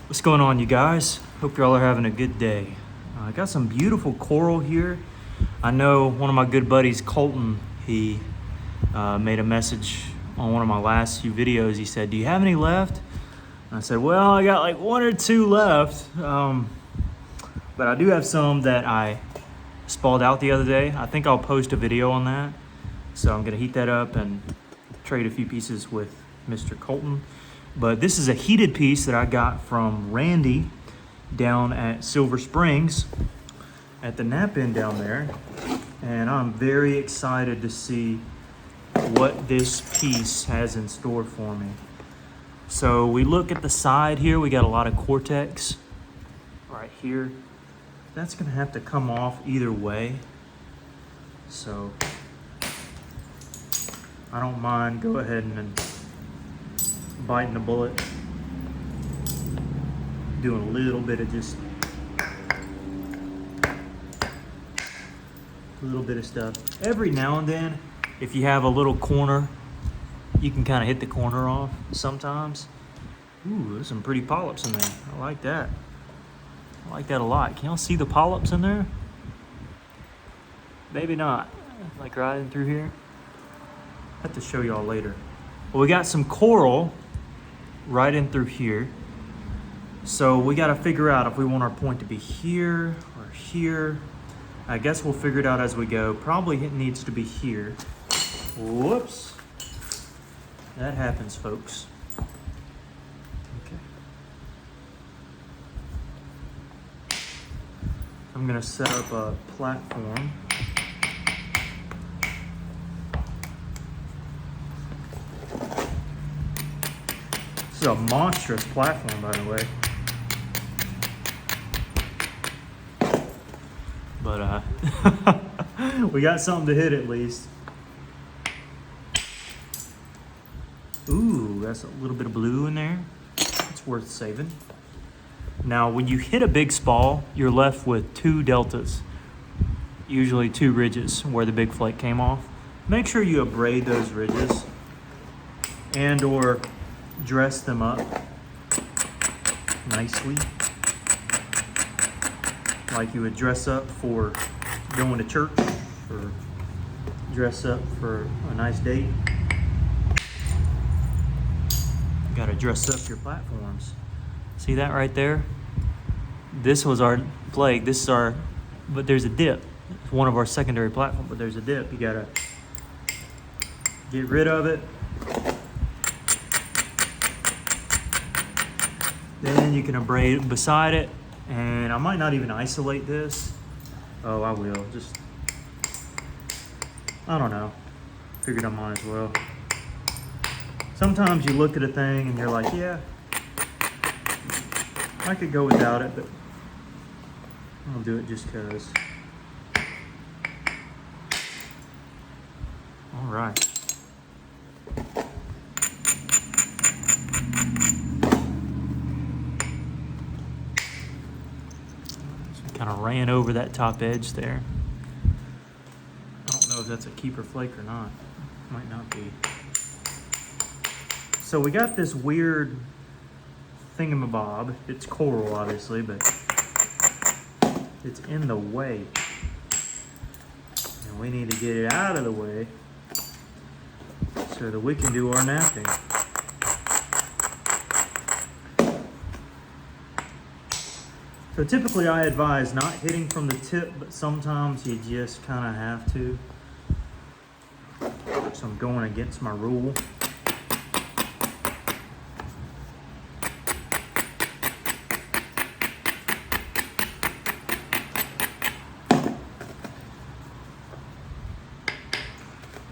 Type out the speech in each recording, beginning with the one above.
What's going on, you guys? Hope y'all are having a good day. I got some beautiful coral here. I know one of my good buddies, Colton, he made a message on one of my last few videos. He said, do you have any left? And I said, well, I got like one or two left. But I do have some that I spalled out the other day. I think I'll post a video on that. So I'm gonna heat that up and trade a few pieces with Mr. Colton. But this is a heated piece that I got from Randy down at Silver Springs at the Knapping down there. And I'm very excited to see what this piece has in store for me. So we look at the side here, we got a lot of Cortex right here. That's gonna have to come off either way. So I don't mind, go ahead and biting the bullet, doing a little bit of just a little bit of stuff. Every now and then, if you have a little corner, you can kind of hit the corner off sometimes. Ooh, there's some pretty polyps in there. I like that. I like that a lot. Can y'all see the polyps in there? Maybe not. Like right in through here. I'll have to show y'all later. Well, we got some coral right in through here. So we got to figure out if we want our point to be here or here. I guess we'll figure it out as we go. Probably it needs to be here. Whoops. That happens, folks. Okay. I'm going to set up a platform. This is a monstrous platform, by the way. But we got something to hit at least. Ooh, that's a little bit of blue in there. It's worth saving. Now, when you hit a big spall, you're left with two deltas, usually two ridges where the big flake came off. Make sure you abrade those ridges and or dress them up nicely, like you would dress up for going to church or dress up for a nice date. You gotta dress up your platforms. See that right there? This was our flake. This is our, but there's a dip. It's one of our secondary platforms, but there's a dip. You gotta get rid of it. Then you can abrade beside it, and I might not even isolate this. Oh, I will. Just, I don't know. Figured I might as well. Sometimes you look at a thing and you're like, yeah, I could go without it, but I'll do it just because. All right. Kind of ran over that top edge there. I don't know if that's a keeper flake or not. Might not be. So we got this weird thingamabob. It's coral, obviously, but it's in the way. And we need to get it out of the way so that we can do our napping. So typically I advise not hitting from the tip, but sometimes you just kind of have to. So I'm going against my rule.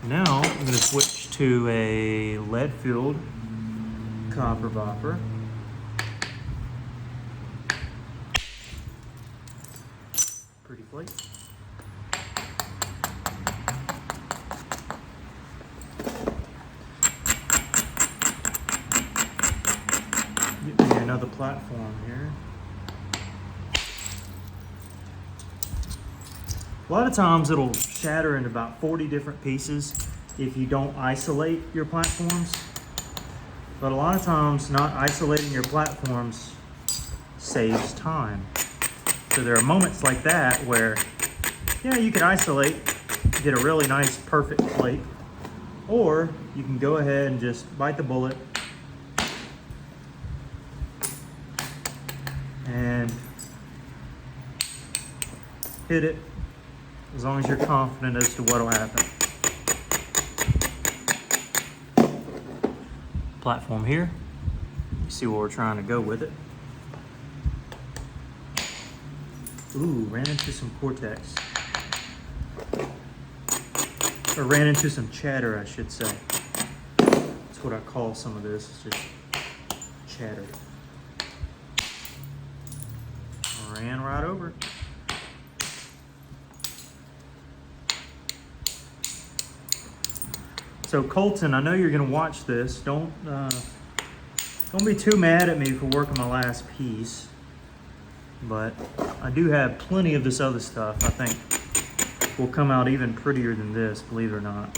Now I'm going to switch to a lead-filled copper bopper. Pretty flake. Get me another platform here. A lot of times it'll shatter into about 40 different pieces if you don't isolate your platforms. But a lot of times not isolating your platforms saves time. So there are moments like that where, yeah, you can isolate, get a really nice, perfect flake, or you can go ahead and just bite the bullet and hit it, as long as you're confident as to what'll happen. Platform here. You see where we're trying to go with it. Ooh, ran into some cortex. Or ran into some chatter, I should say. That's what I call some of this, it's just chatter. Ran right over it. So Colton, I know you're gonna watch this. Don't be too mad at me for working my last piece, but I do have plenty of this other stuff. I think will come out even prettier than this, believe it or not.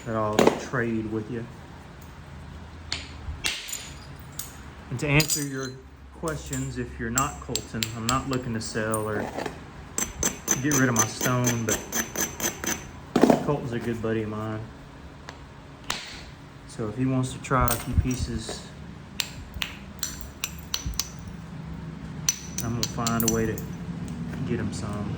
That I'll trade with you. And to answer your questions, if you're not Colton, I'm not looking to sell or get rid of my stone, but Colton's a good buddy of mine. So if he wants to try a few pieces, I'm gonna find a way to get him some.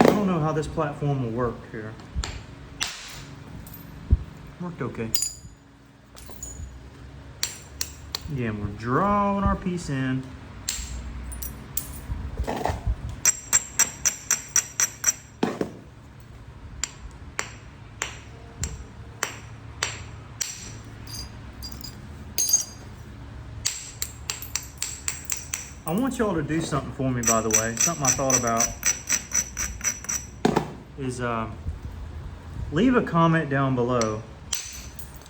I don't know how this platform will work here. Worked okay. Again, we're drawing our piece in. I want y'all to do something for me, by the way. Something I thought about is leave a comment down below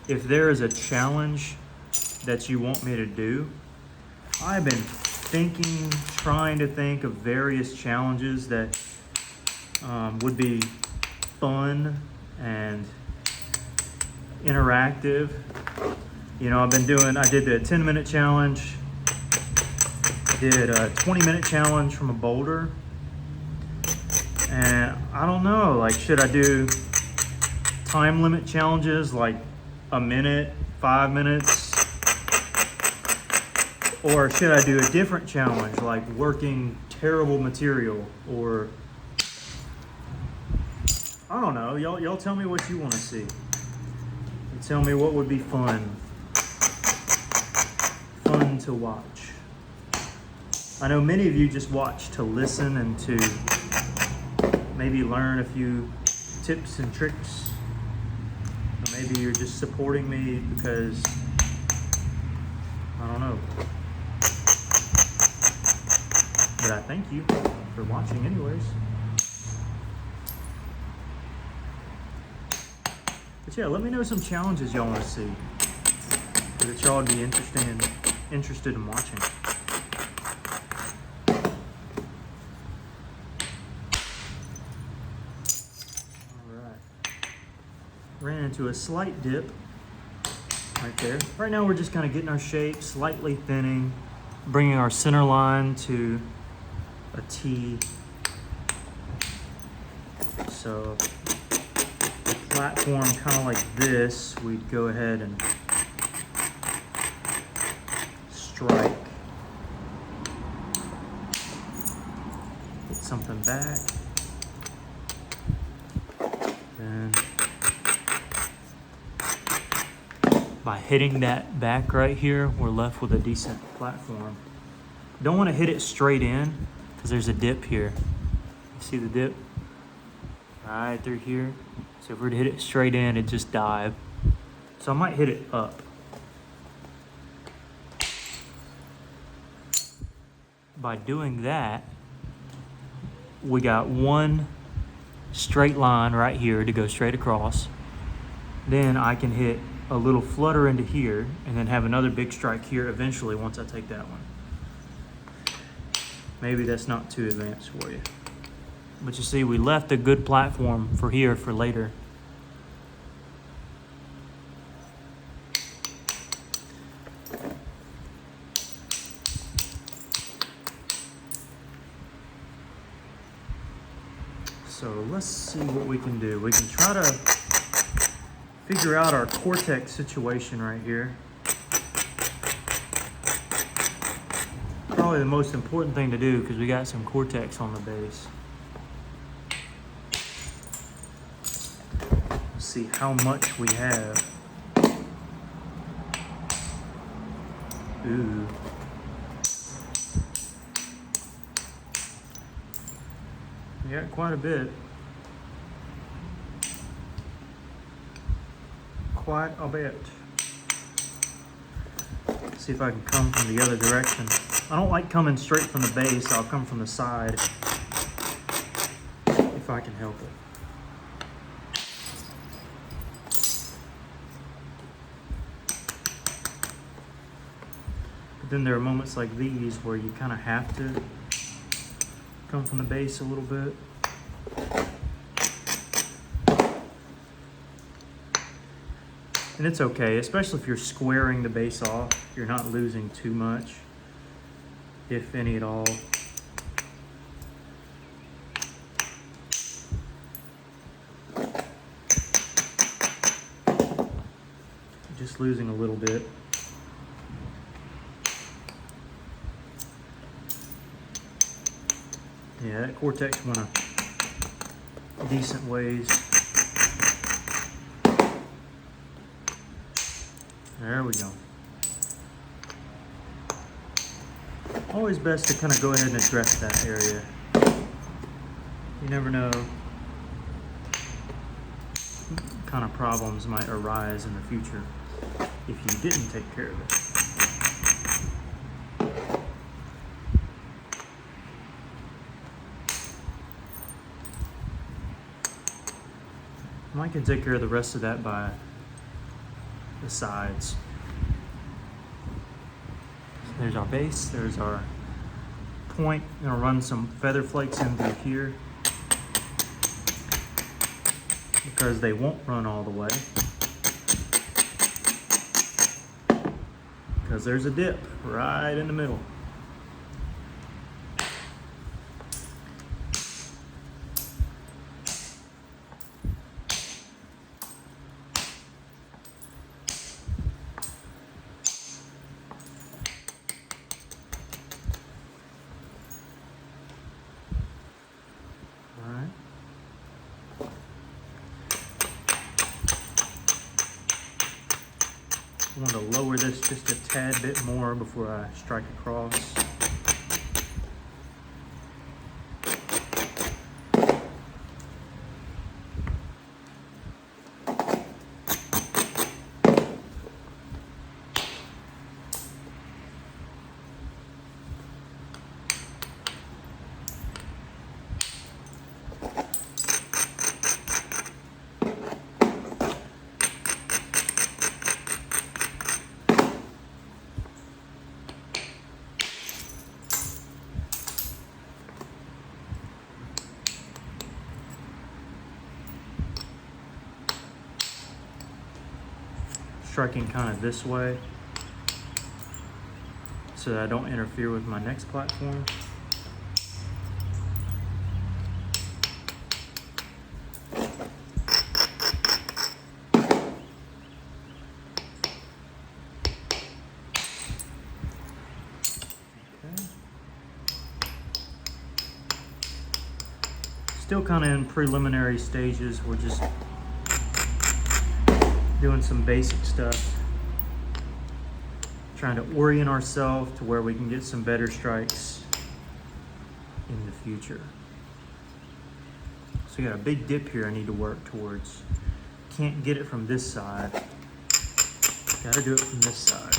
if there is a challenge that you want me to do. I've been thinking, trying to think of various challenges that would be fun and interactive. You know, I did the 10-minute challenge, did a 20-minute challenge from a boulder, and I don't know, like, should I do time limit challenges like a minute, 5 minutes, or should I do a different challenge like working terrible material, or I don't know. Y'all tell me what you want to see. And tell me what would be fun to watch. I know many of you just watch to listen and to maybe learn a few tips and tricks. Or maybe you're just supporting me because, I don't know. But I thank you for watching anyways. But yeah, let me know some challenges y'all want to see that y'all would be interested in watching. Ran into a slight dip right there. Right now we're just kind of getting our shape, slightly thinning, bringing our center line to a T. So the platform kind of like this, we'd go ahead and strike. Get something back. Then by hitting that back right here, we're left with a decent platform. Don't want to hit it straight in because there's a dip here. You see the dip? Right through here. So if we were to hit it straight in, it'd just dive. So I might hit it up. By doing that, we got one straight line right here to go straight across. Then I can hit a little flutter into here and then have another big strike here eventually once I take that one. Maybe that's not too advanced for you. But you see, we left a good platform for here for later. let's see what we can do. We can try to figure out our cortex situation right here. Probably the most important thing to do because we got some cortex on the bass. Let's see how much we have. Ooh. We got quite a bit. Quite a bit. Let's see if I can come from the other direction. I don't like coming straight from the bass. I'll come from the side if I can help it. But then there are moments like these where you kind of have to come from the bass a little bit. And it's okay, especially if you're squaring the bass off. You're not losing too much, if any at all. Just losing a little bit. Yeah, that cortex went a decent ways. There we go. Always best to kind of go ahead and address that area. You never know what kind of problems might arise in the future if you didn't take care of it. I can take care of the rest of that by the sides. So there's our bass, there's our point. I'm gonna run some feather flakes in through here because they won't run all the way because there's a dip right in the middle. I want to lower this just a tad bit more before I strike across. Striking kind of this way so that I don't interfere with my next platform. Okay. Still kind of in preliminary stages. We're just doing some basic stuff, trying to orient ourselves to where we can get some better strikes in the future. So we got a big dip here I need to work towards. Can't get it from this side. Gotta do it from this side.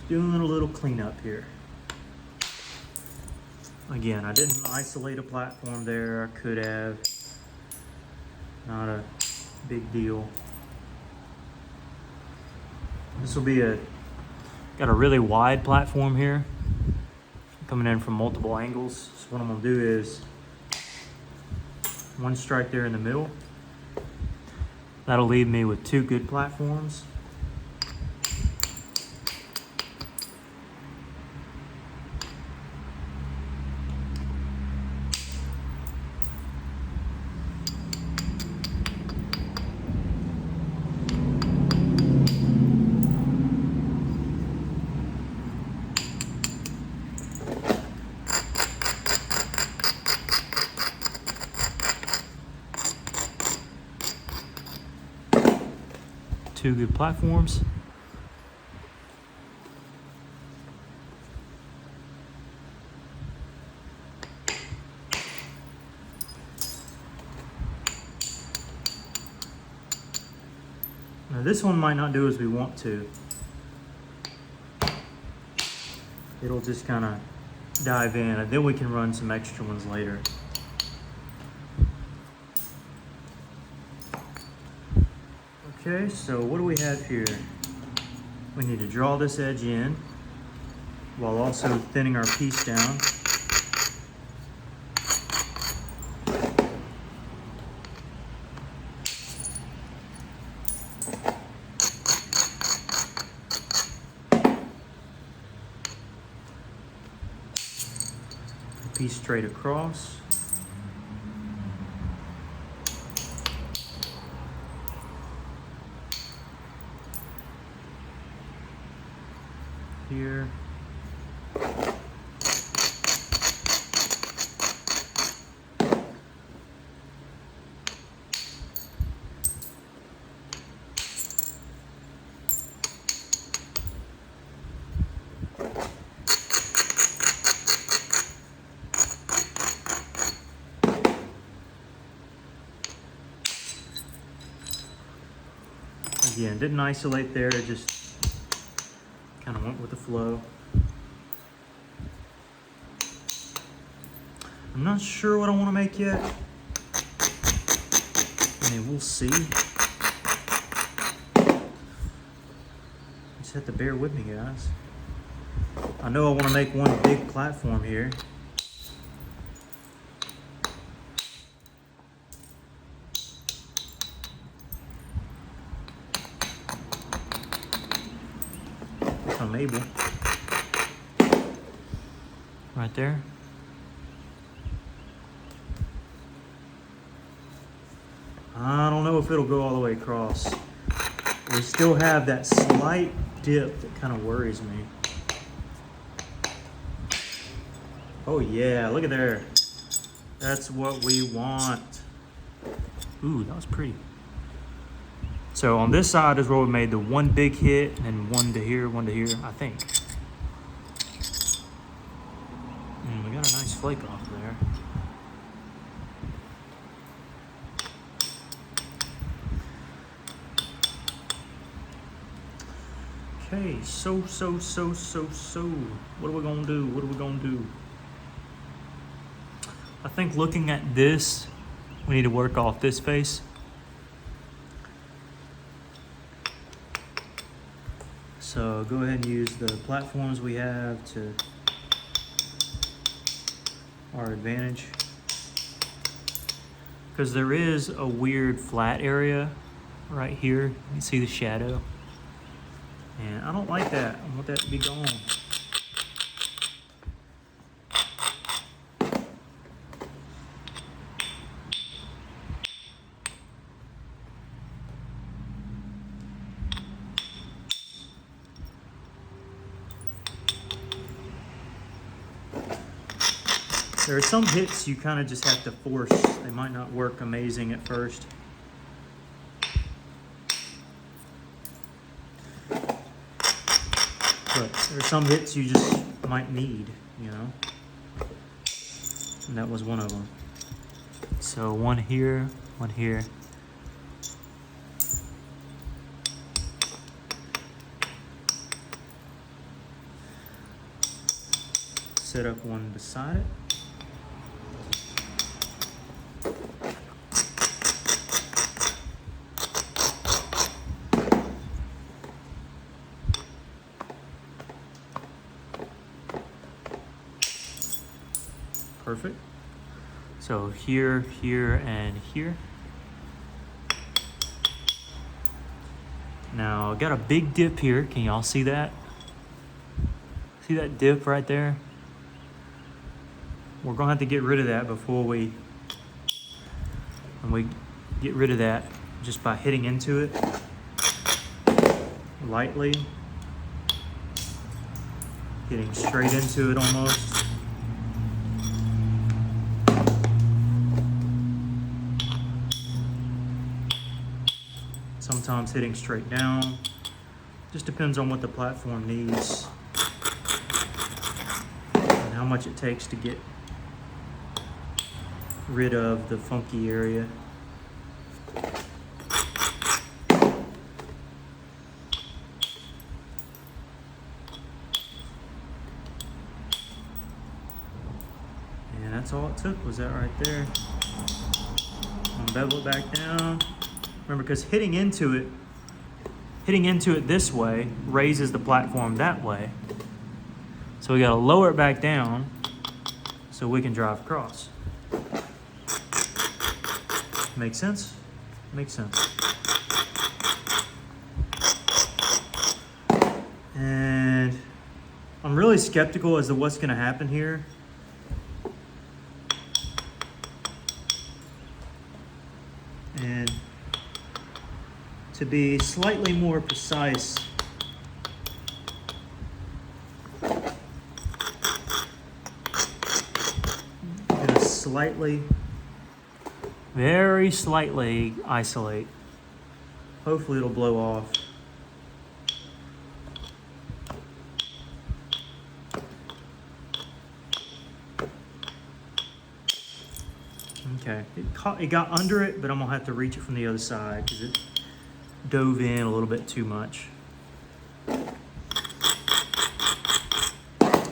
Doing a little cleanup here. Again, I didn't isolate a platform there. I could have. Not a big deal. This will be got a really wide platform here, coming in from multiple angles. So what I'm gonna do is one strike there in the middle, That'll leave me with 2 good platforms. Two good platforms. Now this one might not do as we want to. It'll just kind of dive in, and then we can run some extra ones later. Okay, so what do we have here? We need to draw this edge in while also thinning our piece down. Piece straight across. Here. Again, didn't isolate there, it just kind of went with the flow. I'm not sure what I want to make yet. I mean, we'll see. Just have to bear with me, guys. I know I want to make one big platform here. If I'm able. Right there. I don't know if it'll go all the way across. We still have that slight dip that kind of worries me. Oh yeah, look at there. That's what we want. Ooh, that was pretty. So on this side is where we made the one big hit, and then one to here, I think. And we got a nice flake off there. Okay, so. What are we gonna do? I think looking at this, we need to work off this face. So go ahead and use the platforms we have to our advantage. Because there is a weird flat area right here. You can see the shadow. And I don't like that. I want that to be gone. There are some hits you kind of just have to force. They might not work amazing at first. But there are some hits you just might need, you know? And that was one of them. So one here, one here. Set up one beside it. Perfect. So here, here, and here. Now, I got a big dip here. Can y'all see that? See that dip right there? We're gonna have to get rid of that before we get rid of that just by hitting into it lightly. Getting straight into it almost. Sometimes hitting straight down. Just depends on what the platform needs and how much it takes to get rid of the funky area. And that's all it took, was that right there. And bevel it back down. Remember, because hitting into it this way raises the platform that way. So we gotta lower it back down so we can drive across. Make sense? Makes sense. And I'm really skeptical as to what's gonna happen here. And to be slightly more precise, I'm gonna very slightly isolate. Hopefully it'll blow off. Okay, it got under it, but I'm gonna have to reach it from the other side because it dove in a little bit too much,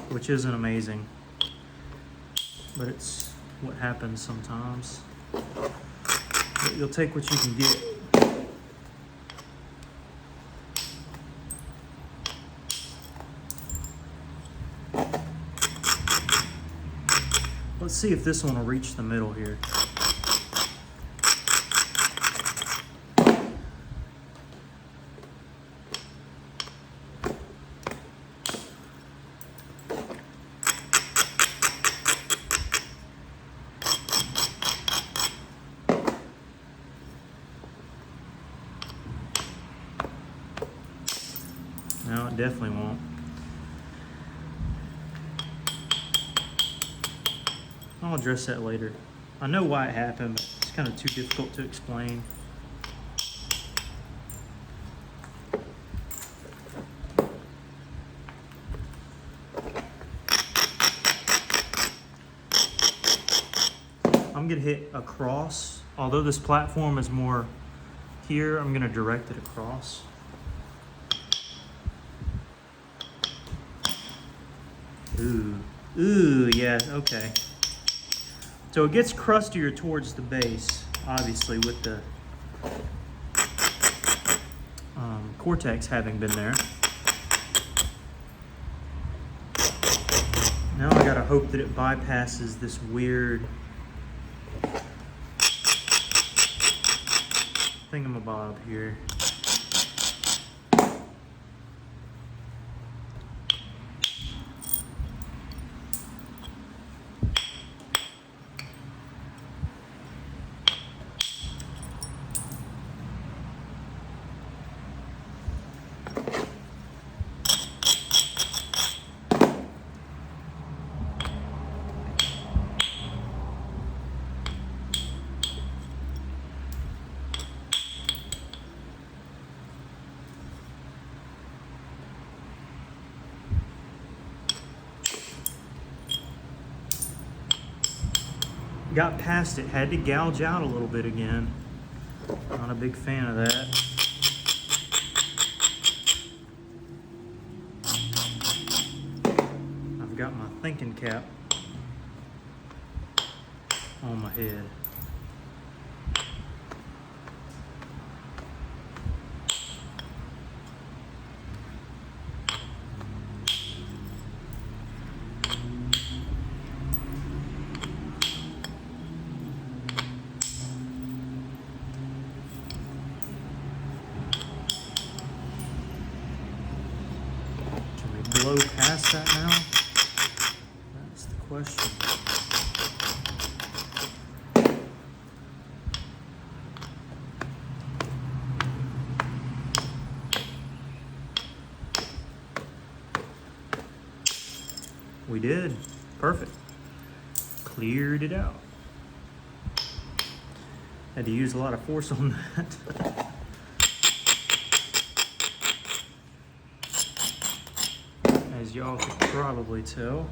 which isn't amazing, but it's what happens sometimes. But you'll take what you can get. Let's see if this one will reach the middle here. No, it definitely won't. I'll address that later. I know why it happened, but it's kind of too difficult to explain. I'm gonna hit across. Although this platform is more here, I'm gonna direct it across. Ooh, yeah, okay. So it gets crustier towards the base, obviously, with the cortex having been there. Now I gotta hope that it bypasses this weird thingamabob here. Got past it, had to gouge out a little bit again. Not a big fan of that. I've got my thinking cap on my head. blow past that now? That's the question. We did. Perfect. Cleared it out. Had to use a lot of force on that. As y'all could probably tell.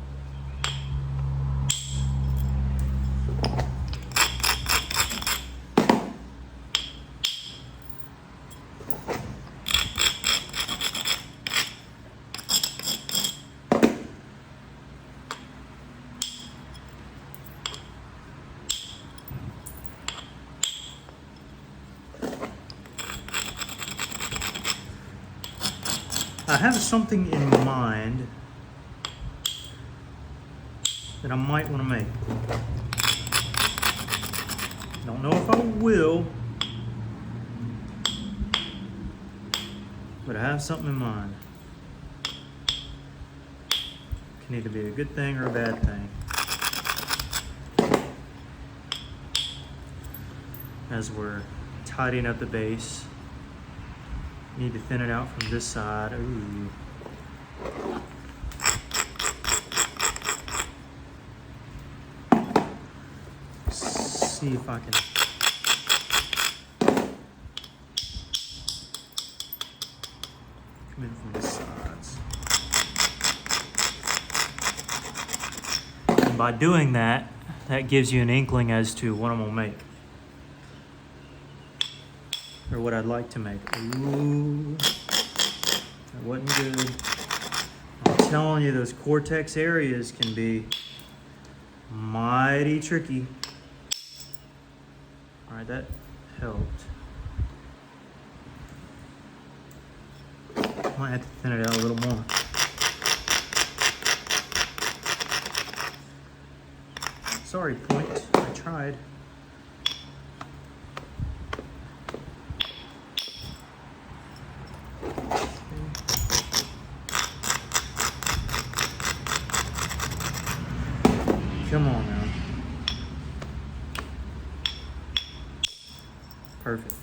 I have something in mind that I might want to make. Don't know if I will, but I have something in mind. Can either be a good thing or a bad thing. As we're tidying up the base, need to thin it out from this side. Ooh. See if I can. Come in from the sides. And by doing that, that gives you an inkling as to what I'm gonna make. Or what I'd like to make. Ooh, that wasn't good. I'm telling you, those cortex areas can be mighty tricky. All right, that helped. Might have to thin it out a little more. Sorry, point. I tried. Come on now. Perfect.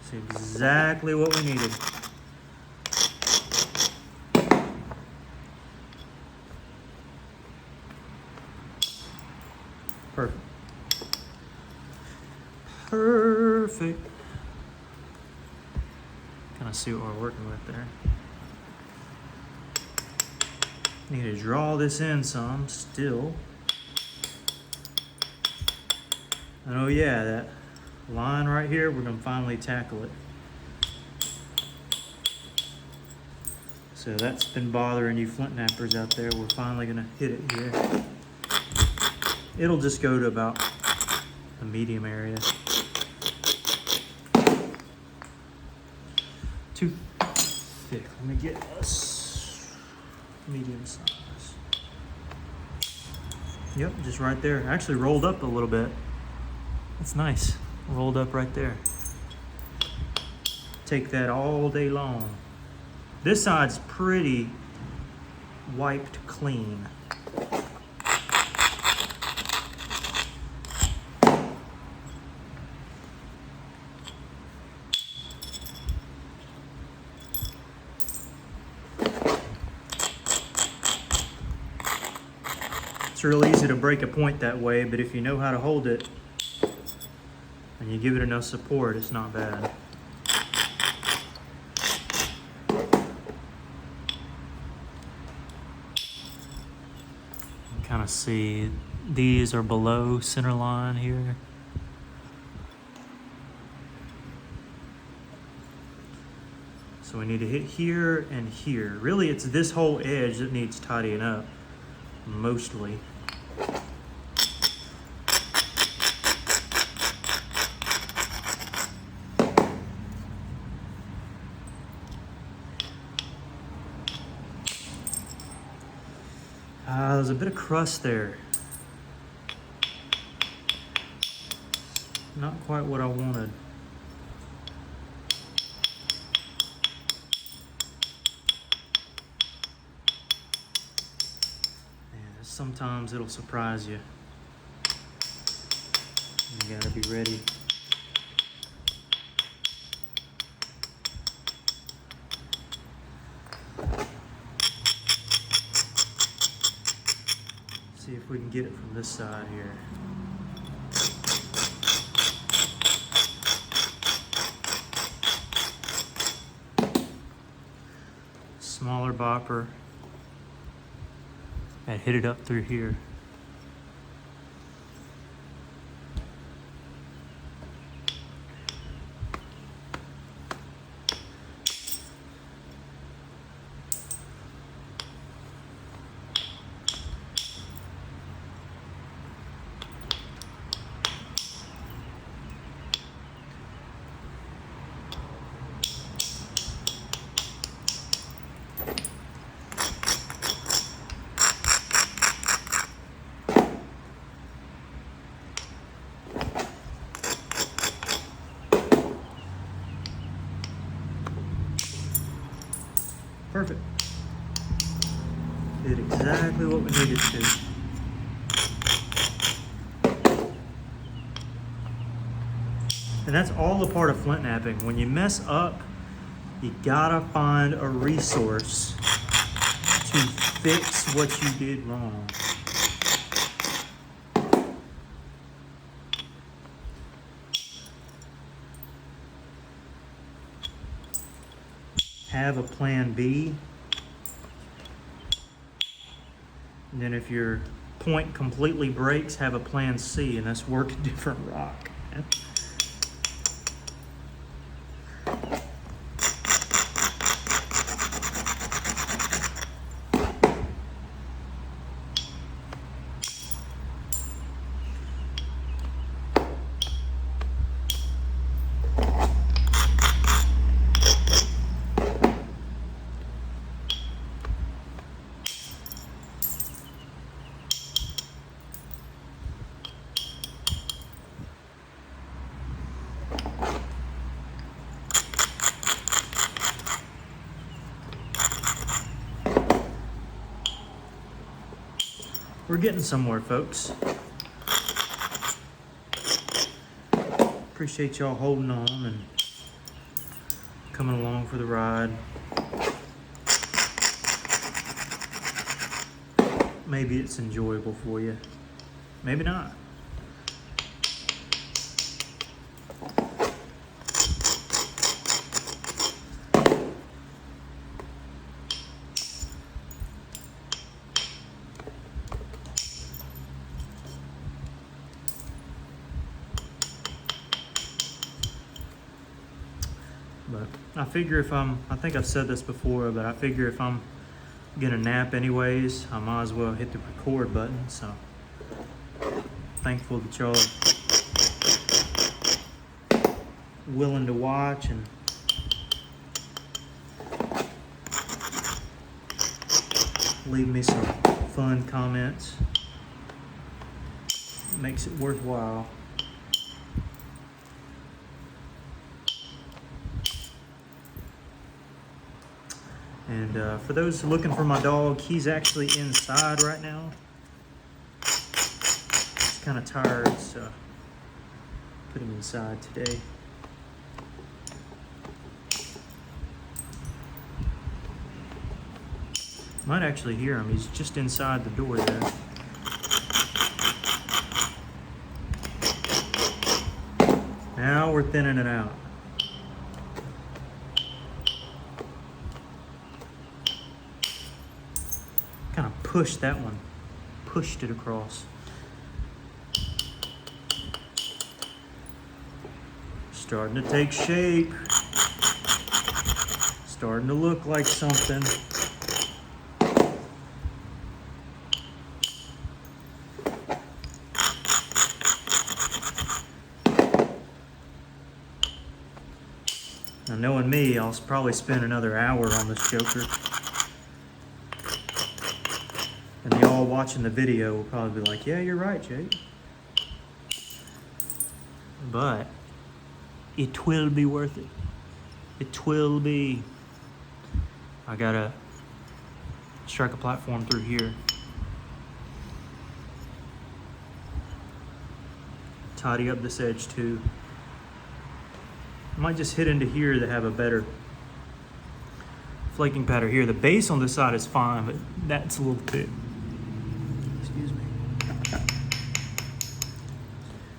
That's exactly what we needed. Perfect. Perfect. Kind of see what we're working with there. Need to draw this in some still. And oh yeah, that line right here, we're gonna finally tackle it. So that's been bothering you Flint-Knappers out there. We're finally gonna hit it here. It'll just go to about the medium area. Too thick. Let me get us medium size. Yep, just right there. Actually rolled up a little bit. That's nice. Rolled up right there. Take that all day long. This side's pretty wiped clean. It's real easy to break a point that way, but if you know how to hold it and you give it enough support, it's not bad. You can kind of see these are below center line here. So we need to hit here and here. Really, it's this whole edge that needs tidying up, mostly. There's a bit of crust there. Not quite what I wanted. sometimes it'll surprise you. You gotta be ready. See if we can get it from this side here. Smaller bopper. And hit it up through here. Perfect. Did exactly what we needed to. And that's all a part of Flint-Knapping. When you mess up, you gotta find a resource to fix what you did wrong. Have a plan B. And then if your point completely breaks, have a plan C, and that's work a different rock. We're getting somewhere, folks. Appreciate y'all holding on and coming along for the ride. Maybe it's enjoyable for you. Maybe not. But I figure I think I've said this before, but I figure if I'm gonna nap anyways, I might as well hit the record button. So thankful that y'all are willing to watch and leave me some fun comments. It makes it worthwhile. And for those looking for my dog, he's actually inside right now. He's kind of tired, so put him inside today. Might actually hear him. He's just inside the door there. Now we're thinning it out. Kind of pushed that one. Pushed it across. Starting to take shape. Starting to look like something. Now, knowing me, I'll probably spend another hour on this joker. And y'all watching the video will probably be like, yeah, you're right, Jake. But it will be worth it. It will be. I gotta strike a platform through here. tidy up this edge too. I might just hit into here to have a better flaking pattern here. The base on this side is fine, but that's a little bit, excuse me.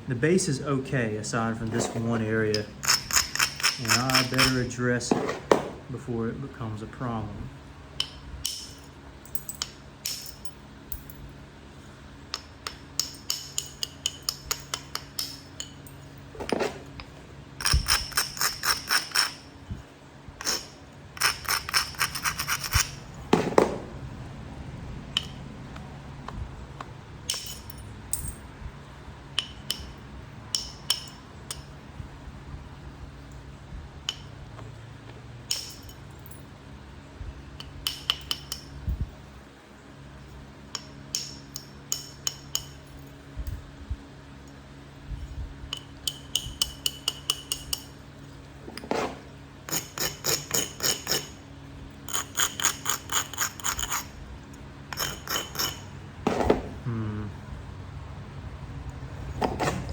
The base is okay aside from this one area, and I better address it before it becomes a problem.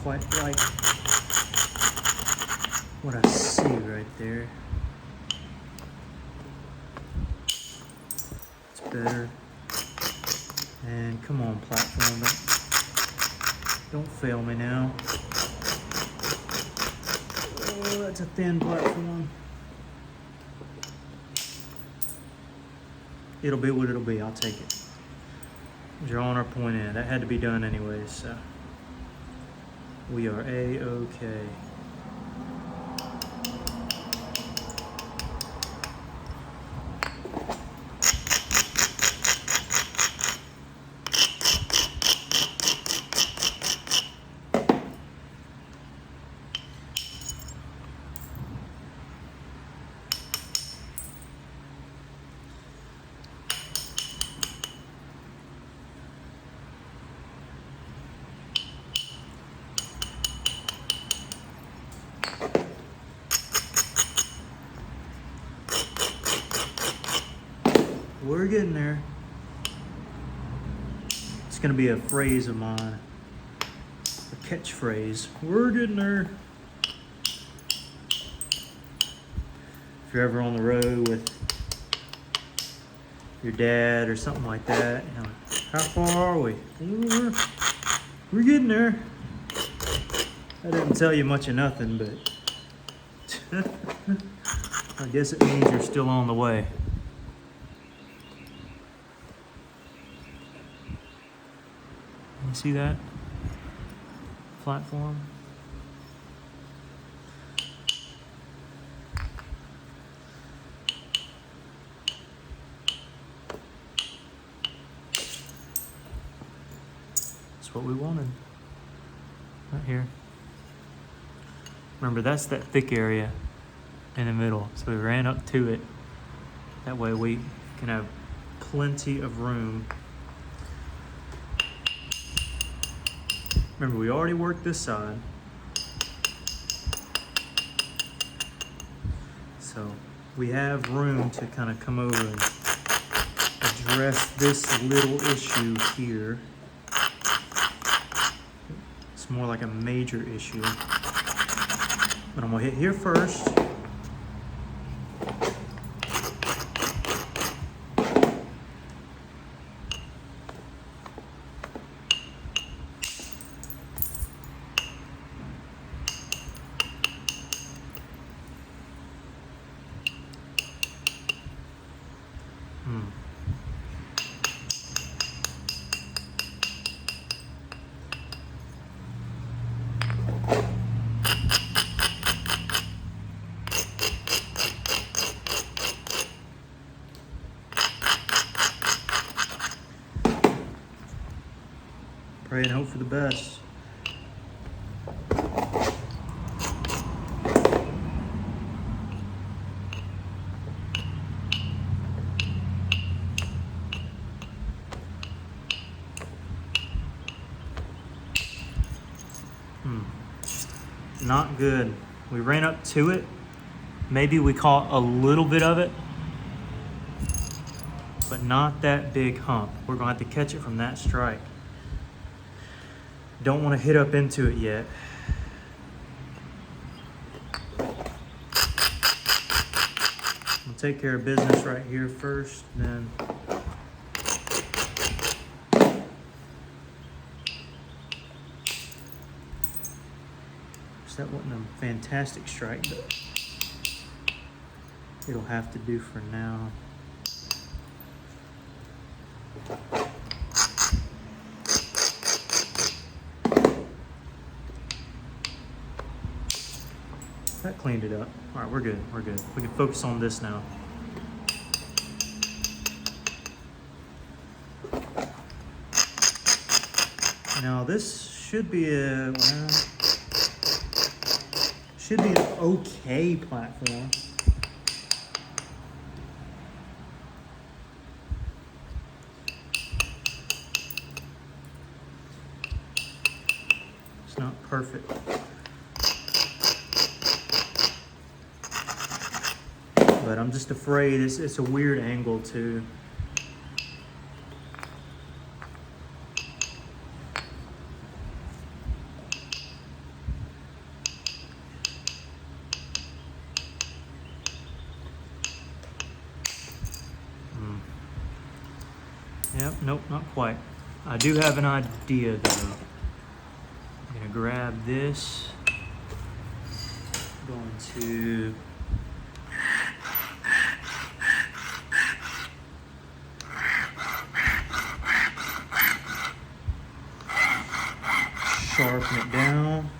Quite like what I see right there. It's better. And come on, platform, don't fail me now. Oh, that's a thin platform. It'll be what it'll be, I'll take it. Drawing our point in, that had to be done anyways, so. We are A-okay. We're getting there. It's gonna be a phrase of mine, a catchphrase. We're getting there. If you're ever on the road with your dad or something like that, you know, how far are we? We're getting there. I didn't tell you much of nothing, but I guess it means you're still on the way. You see that? Platform. That's what we wanted. Right here. Remember, that's that thick area in the middle. So we ran up to it. That way we can have plenty of room. Remember, we already worked this side. So we have room to kind of come over and address this little issue here. It's more like a major issue. But I'm gonna hit here first. Pray and hope for the best. Not good. We ran up to it. Maybe we caught a little bit of it, but not that big hump. We're gonna have to catch it from that strike. Don't want to hit up into it yet. take care of business right here first, then that wasn't a fantastic strike, but it'll have to do for now. That cleaned it up. All right, we're good, we're good. We can focus on this now. Now this should be a, well, should be an okay platform. It's not perfect. But I'm just afraid it's a weird angle too. Yep, nope, not quite. I do have an idea though. I'm gonna grab this. I'm going to sharpen it down.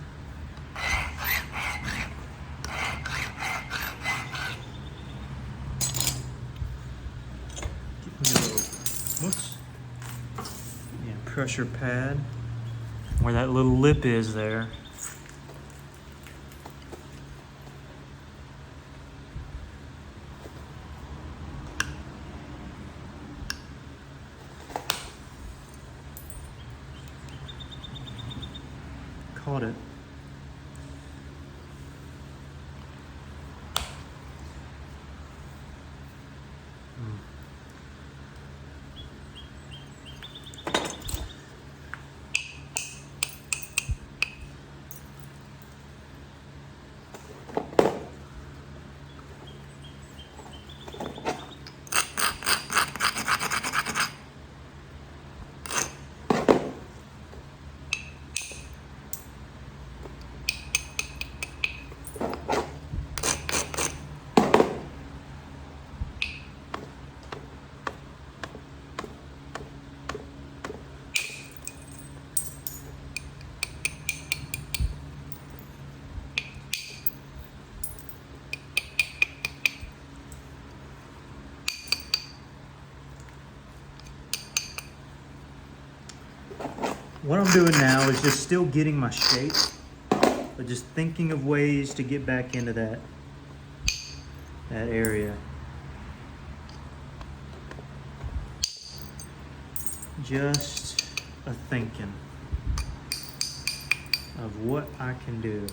Pressure pad where that little lip is there. Caught it. What I'm doing now is just still getting my shape, but just thinking of ways to get back into that area. Just a thinking of what I can do.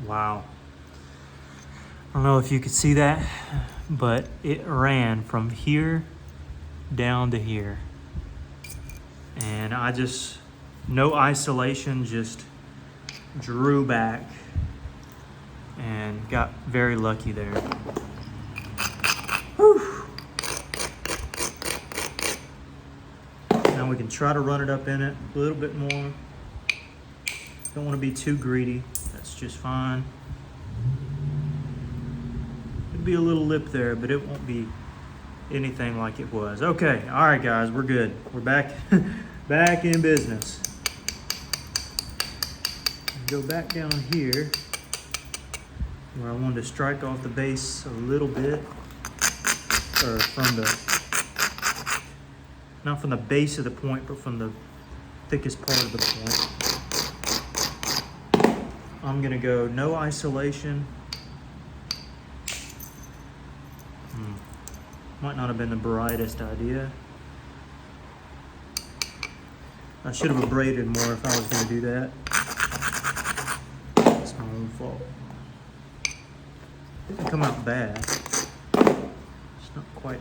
Wow. I don't know if you could see that, but it ran from here down to here. And I just, no isolation, just drew back and got very lucky there. Whew. Now we can try to run it up in it a little bit more. Don't want to be too greedy. That's just fine. It'll be a little lip there, but it won't be anything like it was. Okay, all right, guys, we're good. We're back, back in business. Go back down here where I wanted to strike off the base a little bit, or from the, not from the base of the point, but from the thickest part of the point. I'm gonna go no isolation. Might not have been the brightest idea. I should have abraded more if I was gonna do that. It's my own fault. Didn't come out bad. It's not quite.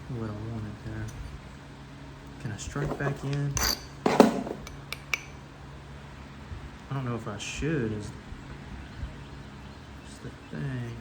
What I wanted there. Can I strike back in? I don't know if I should, is the thing.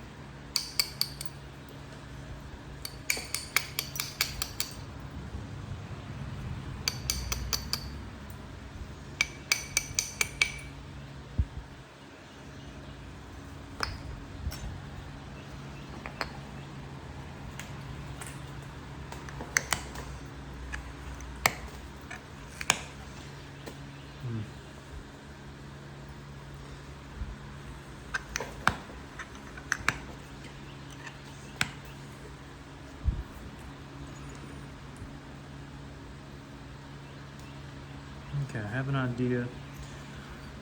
Okay, I have an idea.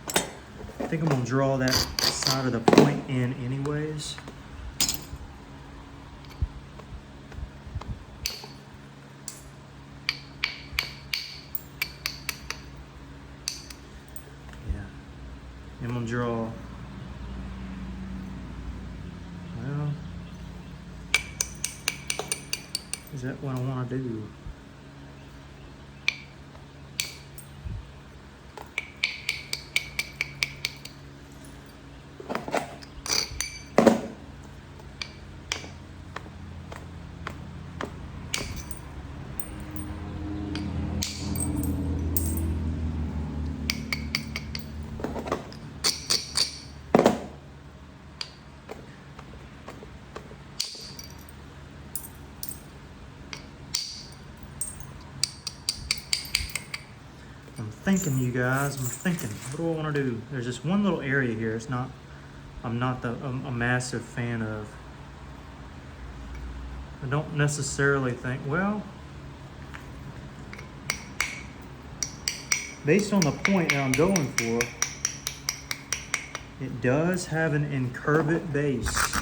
I think I'm gonna draw that side of the point in anyways. Yeah, I'm gonna draw, well, is that what I wanna do? I'm thinking, you guys, I'm thinking, what do I want to do? There's just one little area here. It's not, I'm not a massive fan of. I don't necessarily think, well, based on the point that I'm going for, it does have an incurvate base.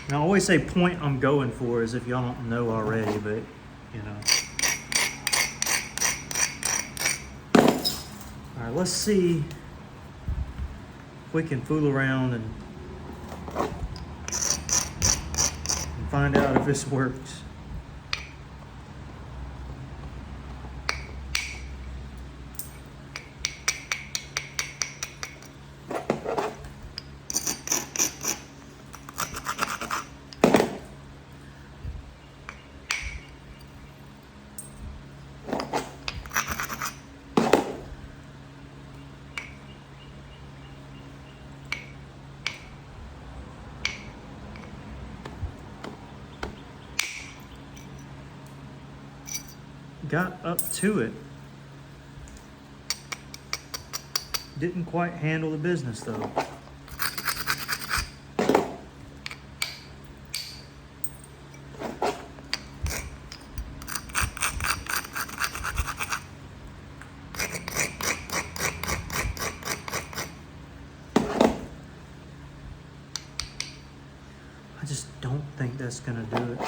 And I always say point I'm going for as if y'all don't know already, but you know. All right, let's see if we can fool around and find out if this works. Got up to it. Didn't quite handle the business though. I just don't think that's gonna do it.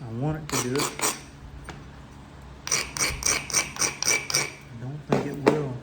I want it to do it. I don't think it will.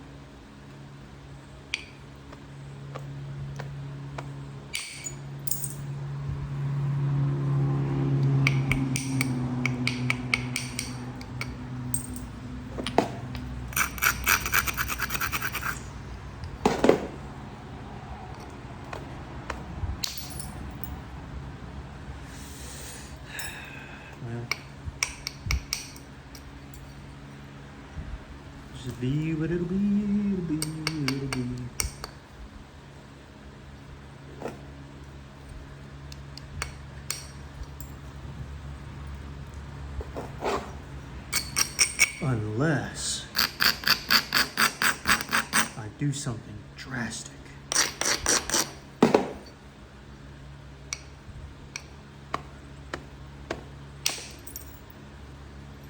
Just be what it'll be, it'll be, it'll be. Unless I do something drastic.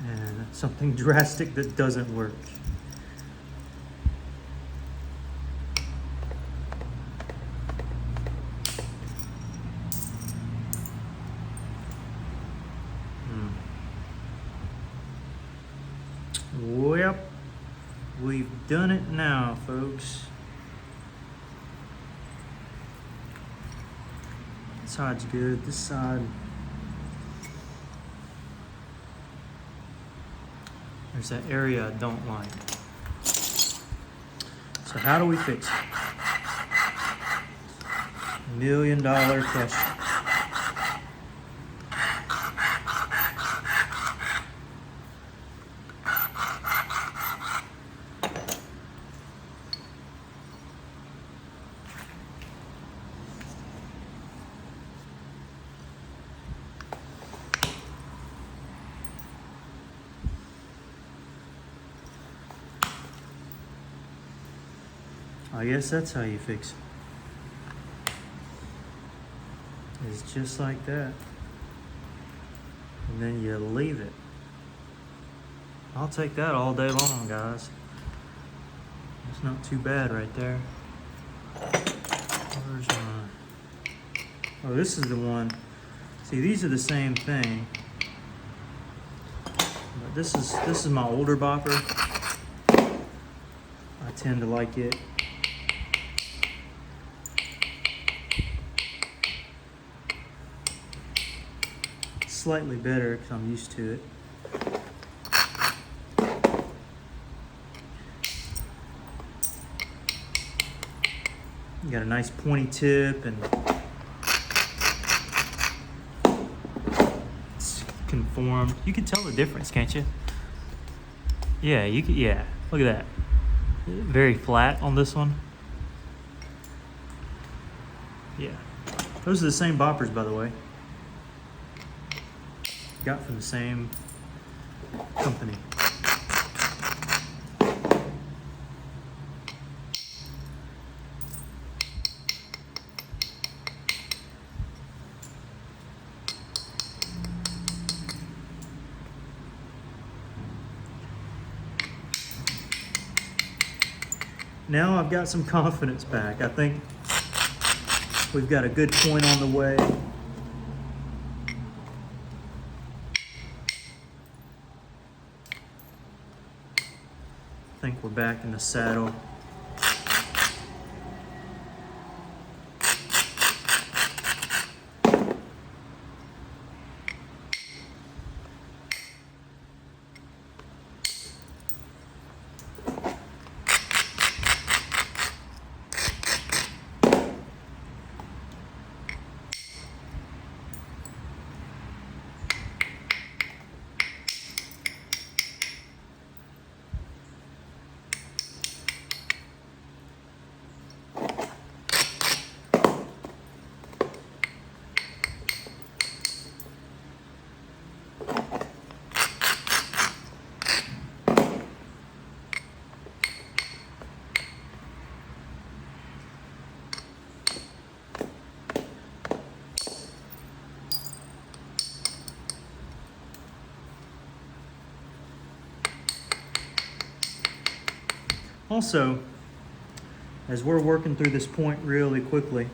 And something drastic that doesn't work. Well, we've done it now, folks. This side's good. This side, there's that area I don't like. So how do we fix it? $1 million question. I guess that's how you fix it. It's just like that. And then you leave it. I'll take that all day long, guys. It's not too bad right there. Where's my... Oh, this is the one. See, these are the same thing. But this is my older bopper. I tend to like it. Slightly better because I'm used to it. You got a nice pointy tip and it's conformed. You can tell the difference, can't you? Yeah, you can. Yeah, look at that. Very flat on this one. Yeah, those are the same boppers, by the way. Got from the same company. Now I've got some confidence back. I think we've got a good point on the way. I think we're back in the saddle. Also, as we're working through this point really quickly,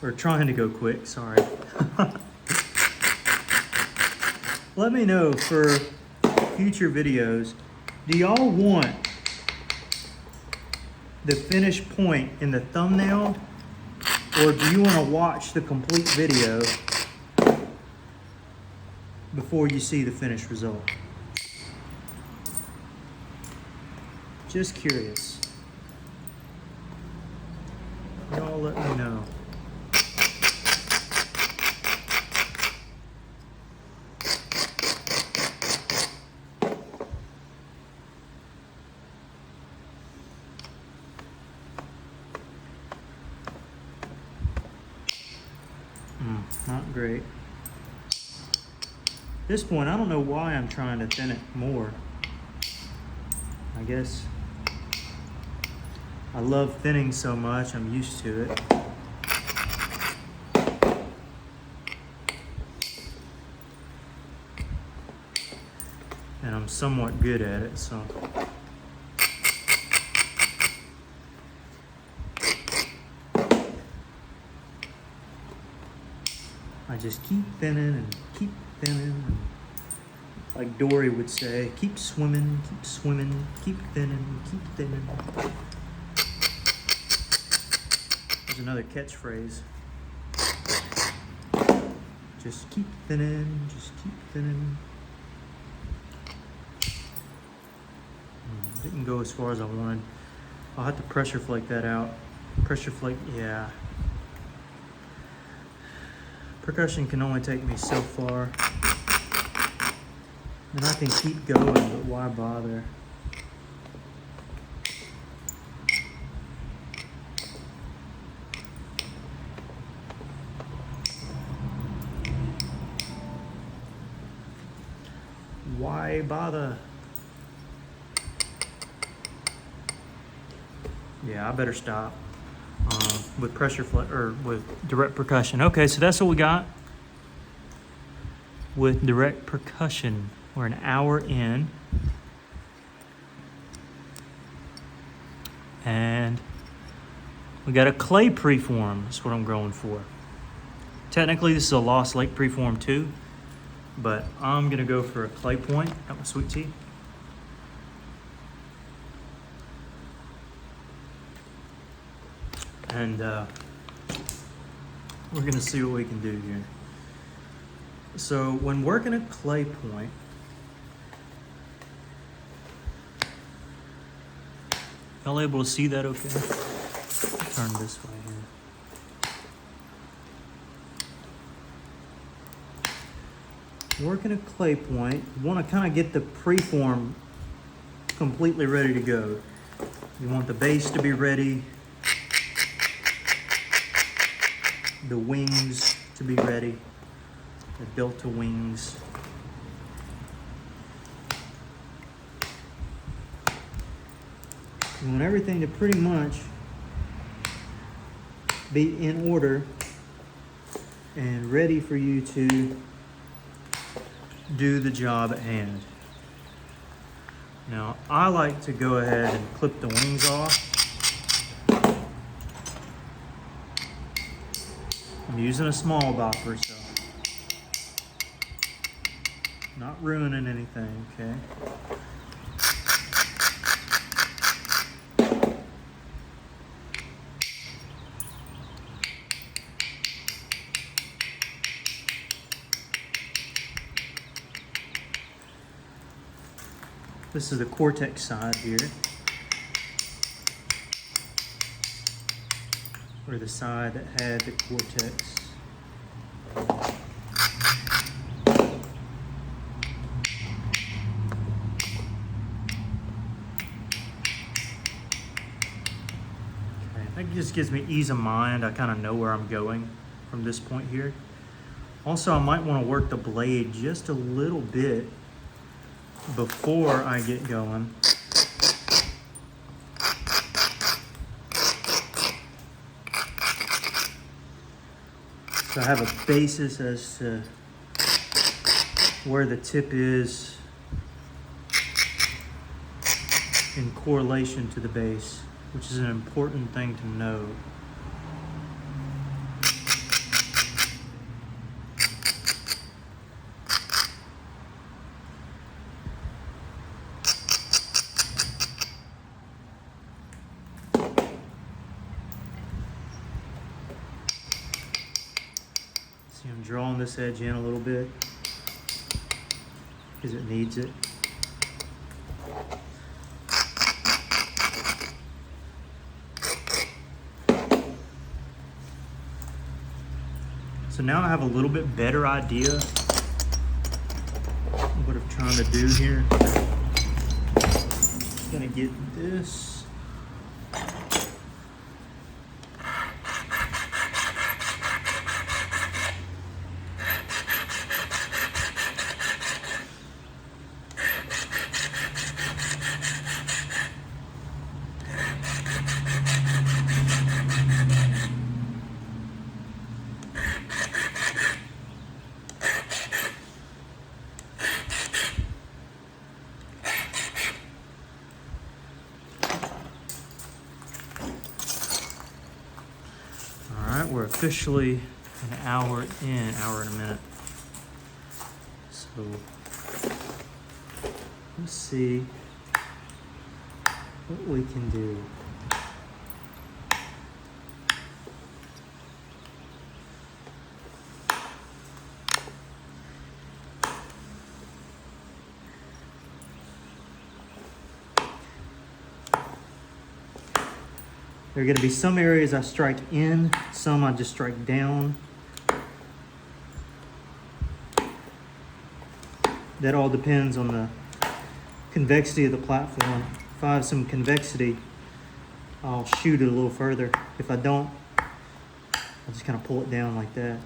we're trying to go quick, sorry. Let me know for future videos, do y'all want the finished point in the thumbnail, or do you want to watch the complete video before you see the finished result? Just curious. Y'all let me know. Not great. At this point, I don't know why I'm trying to thin it more. I guess I love thinning so much, I'm used to it. And I'm somewhat good at it, so. I just keep thinning and keep thinning. And like Dory would say, keep swimming, keep thinning, keep thinning. There's another catchphrase. Just keep thinning, just keep thinning. Didn't go as far as I wanted. I'll have to pressure flake that out. Pressure flake, yeah. Percussion can only take me so far. And I can keep going, but why bother? Why bother? Yeah, I better stop with pressure flake or with direct percussion. Okay, so that's what we got with direct percussion. We're an hour in, and we got a clay preform. That's what I'm going for. Technically, this is a Lost Lake preform too, but I'm gonna go for a clay point. Got my sweet tea. And we're gonna see what we can do here. So when working a clay point, y'all able to see that okay? Turn this way here. Working a clay point, you wanna kinda get the preform completely ready to go. You want the base to be ready, the wings to be ready, the delta wings. You want everything to pretty much be in order and ready for you to do the job at hand. Now, I like to go ahead and clip the wings off. I'm using a small bopper, so not ruining anything, okay? This is the Cortex side here, or the side that had the Cortex. That just gives me ease of mind. I kind of know where I'm going from this point here. Also, I might want to work the blade just a little bit before I get going. So I have a basis as to where the tip is in correlation to the base, which is an important thing to know. See, I'm drawing this edge in a little bit because it needs it. So now I have a little bit better idea of what I'm trying to do here. I'm gonna get this. right, we're officially an hour and a minute. So let's see what we can do. There are going to be some areas I strike in, some I just strike down. That all depends on the convexity of the platform. If I have some convexity, I'll shoot it a little further. If I don't, I'll just kind of pull it down like that.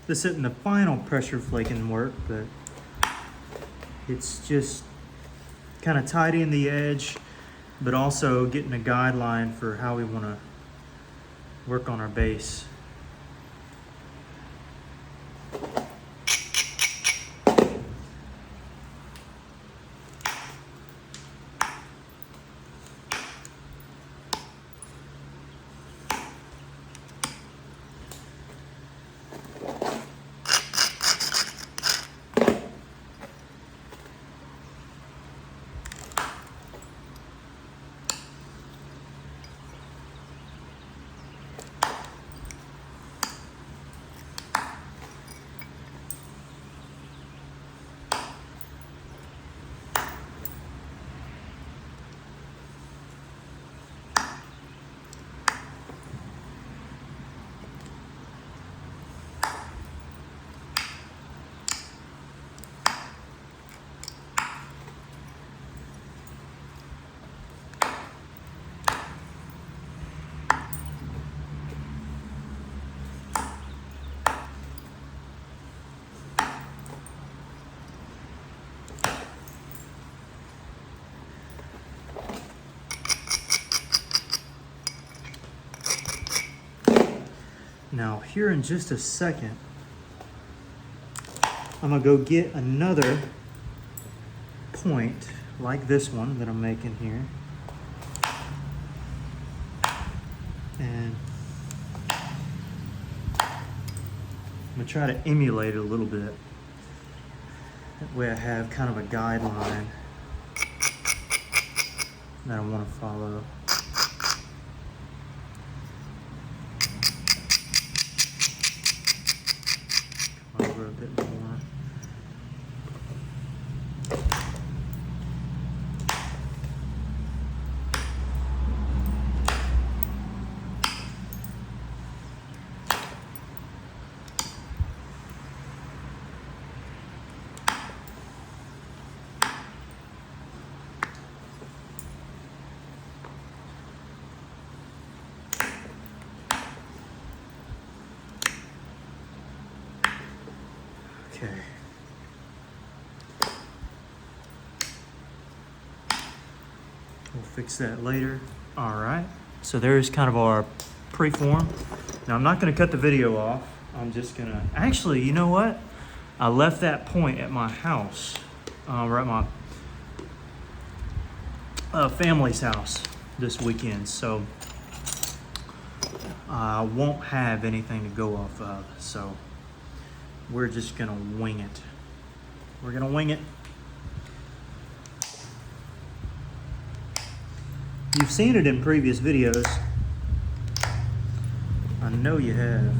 This isn't the final pressure flaking work, but it's just kind of tidying the edge, but also getting a guideline for how we want to work on our base. Now here in just a second, I'm gonna go get another point like this one that I'm making here. And I'm gonna try to emulate it a little bit. That way I have kind of a guideline that I wanna follow. Over a bit more. Okay. We'll fix that later. All right. So there's kind of our preform. Now I'm not going to cut the video off. I'm just going to, actually, you know what? I left that point at my house, or at my family's house this weekend. So I won't have anything to go off of. So we're just gonna wing it. We're gonna wing it. You've seen it in previous videos. I know you have.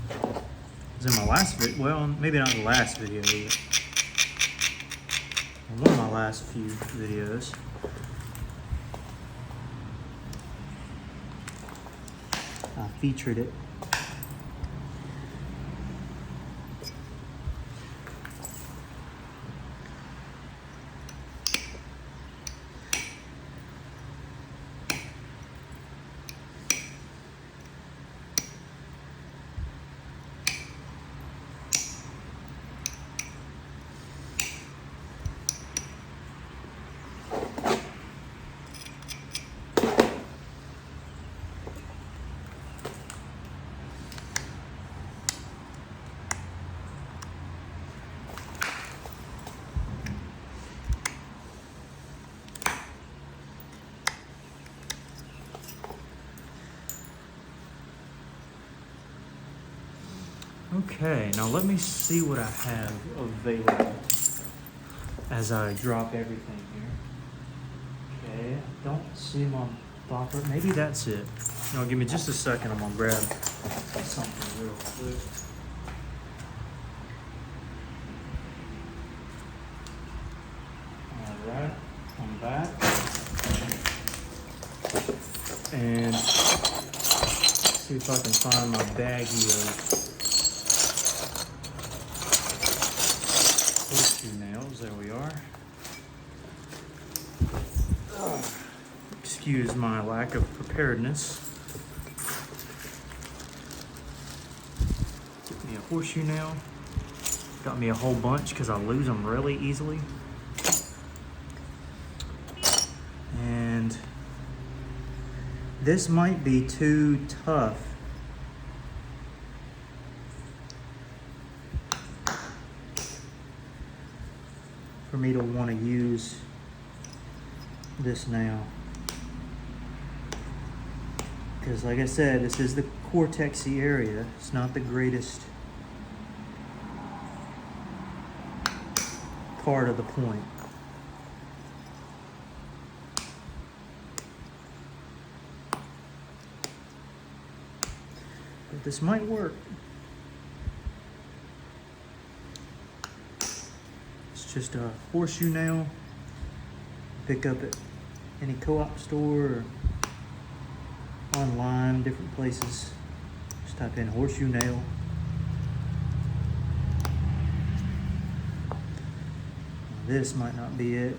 It was in my last video, well, maybe not the last video, but one of my last few videos. I featured it. Okay, now let me see what I have available as I drop everything here. Okay, I don't see my bopper. Maybe that's it. No, give me just a second. I'm gonna grab something real quick. All right, I'm back. And see if I can find my baggie of nails. There we are. Excuse my lack of preparedness. Get me a horseshoe nail. Got me a whole bunch because I lose them really easily. And this might be too tough for me to want to use this now, because like I said, this is the cortexy area. It's not the greatest part of the point. But this might work. Just a horseshoe nail. Pick up at any co-op store or online, different places. Just type in horseshoe nail. This might not be it.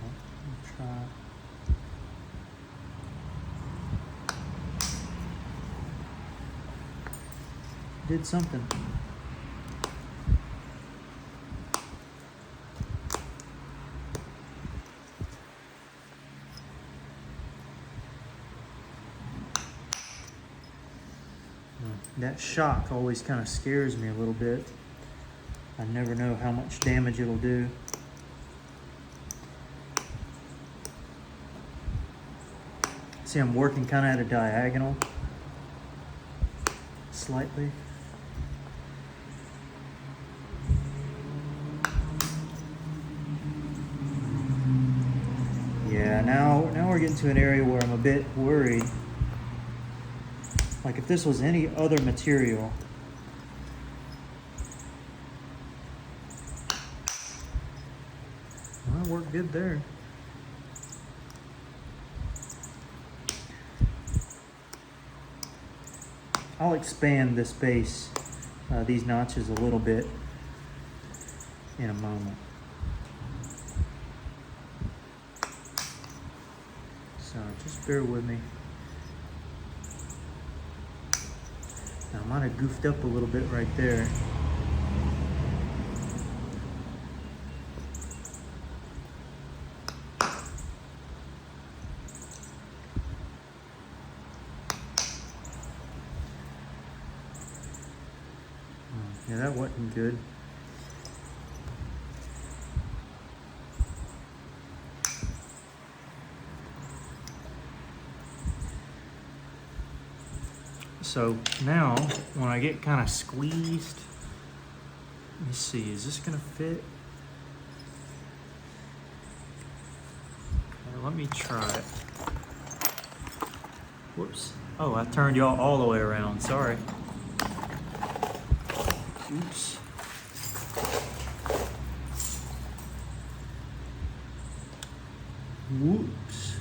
I'll try. Did something. That shock always kind of scares me a little bit. I never know how much damage it'll do. See, I'm working kind of at a diagonal, slightly. Yeah, now we're getting to an area where I'm a bit worried. Like if this was any other material, well, it worked good there. I'll expand this base, these notches a little bit in a moment. So just bear with me. Now, I might have goofed up a little bit right there. Yeah, that wasn't good. So now, when I get kind of squeezed Let me see, is this gonna fit? Okay, let me try it. Whoops. Oh, I turned y'all all the way around, sorry. Oops. Whoops.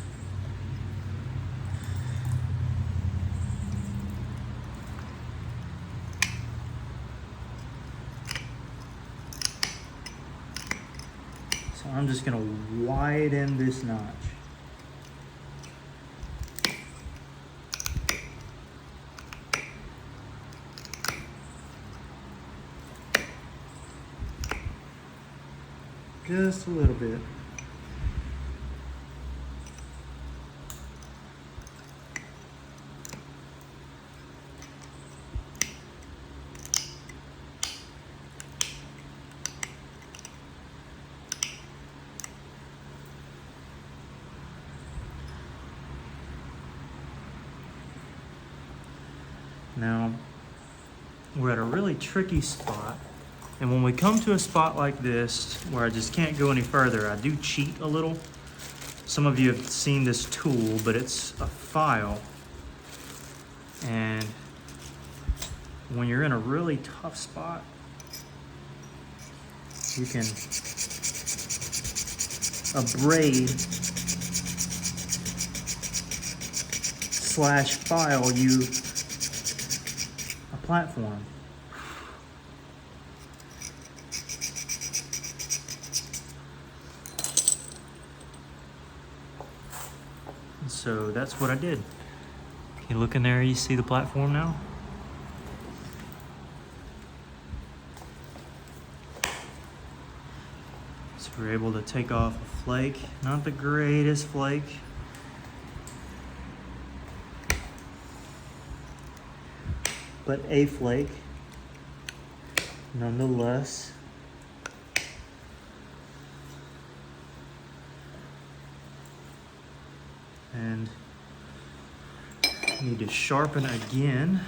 So I'm just gonna widen this notch. Just a little bit. Now, we're at a really tricky spot. And when we come to a spot like this, where I just can't go any further, I do cheat a little. Some of you have seen this tool, but it's a file. And when you're in a really tough spot, you can abrade / file you a platform. So that's what I did. You look in there, you see the platform now? So we're able to take off a flake, not the greatest flake. But a flake, nonetheless. And need to sharpen again.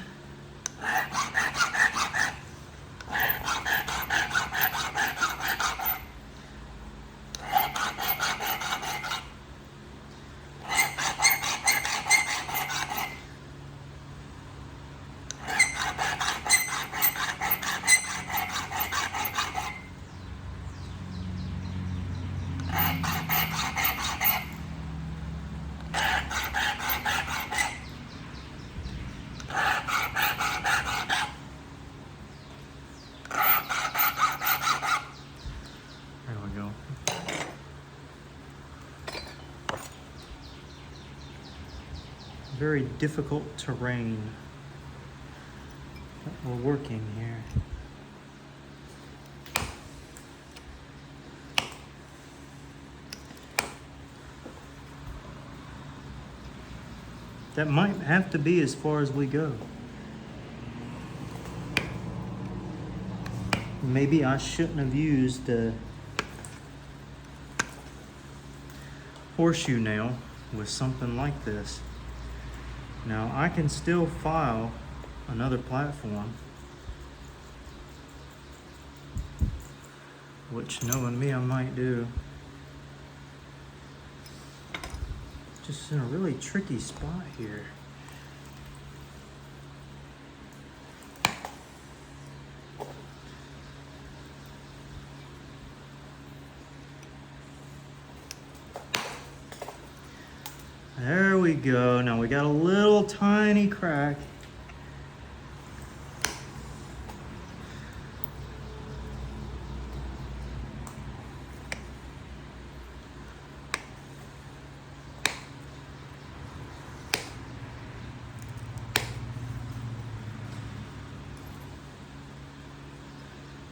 Very difficult terrain that we're working here. That might have to be as far as we go. Maybe I shouldn't have used the horseshoe nail with something like this. Now I can still file another platform, which knowing me I might do. Just in a really tricky spot here. There we go. Now we got a little tiny crack.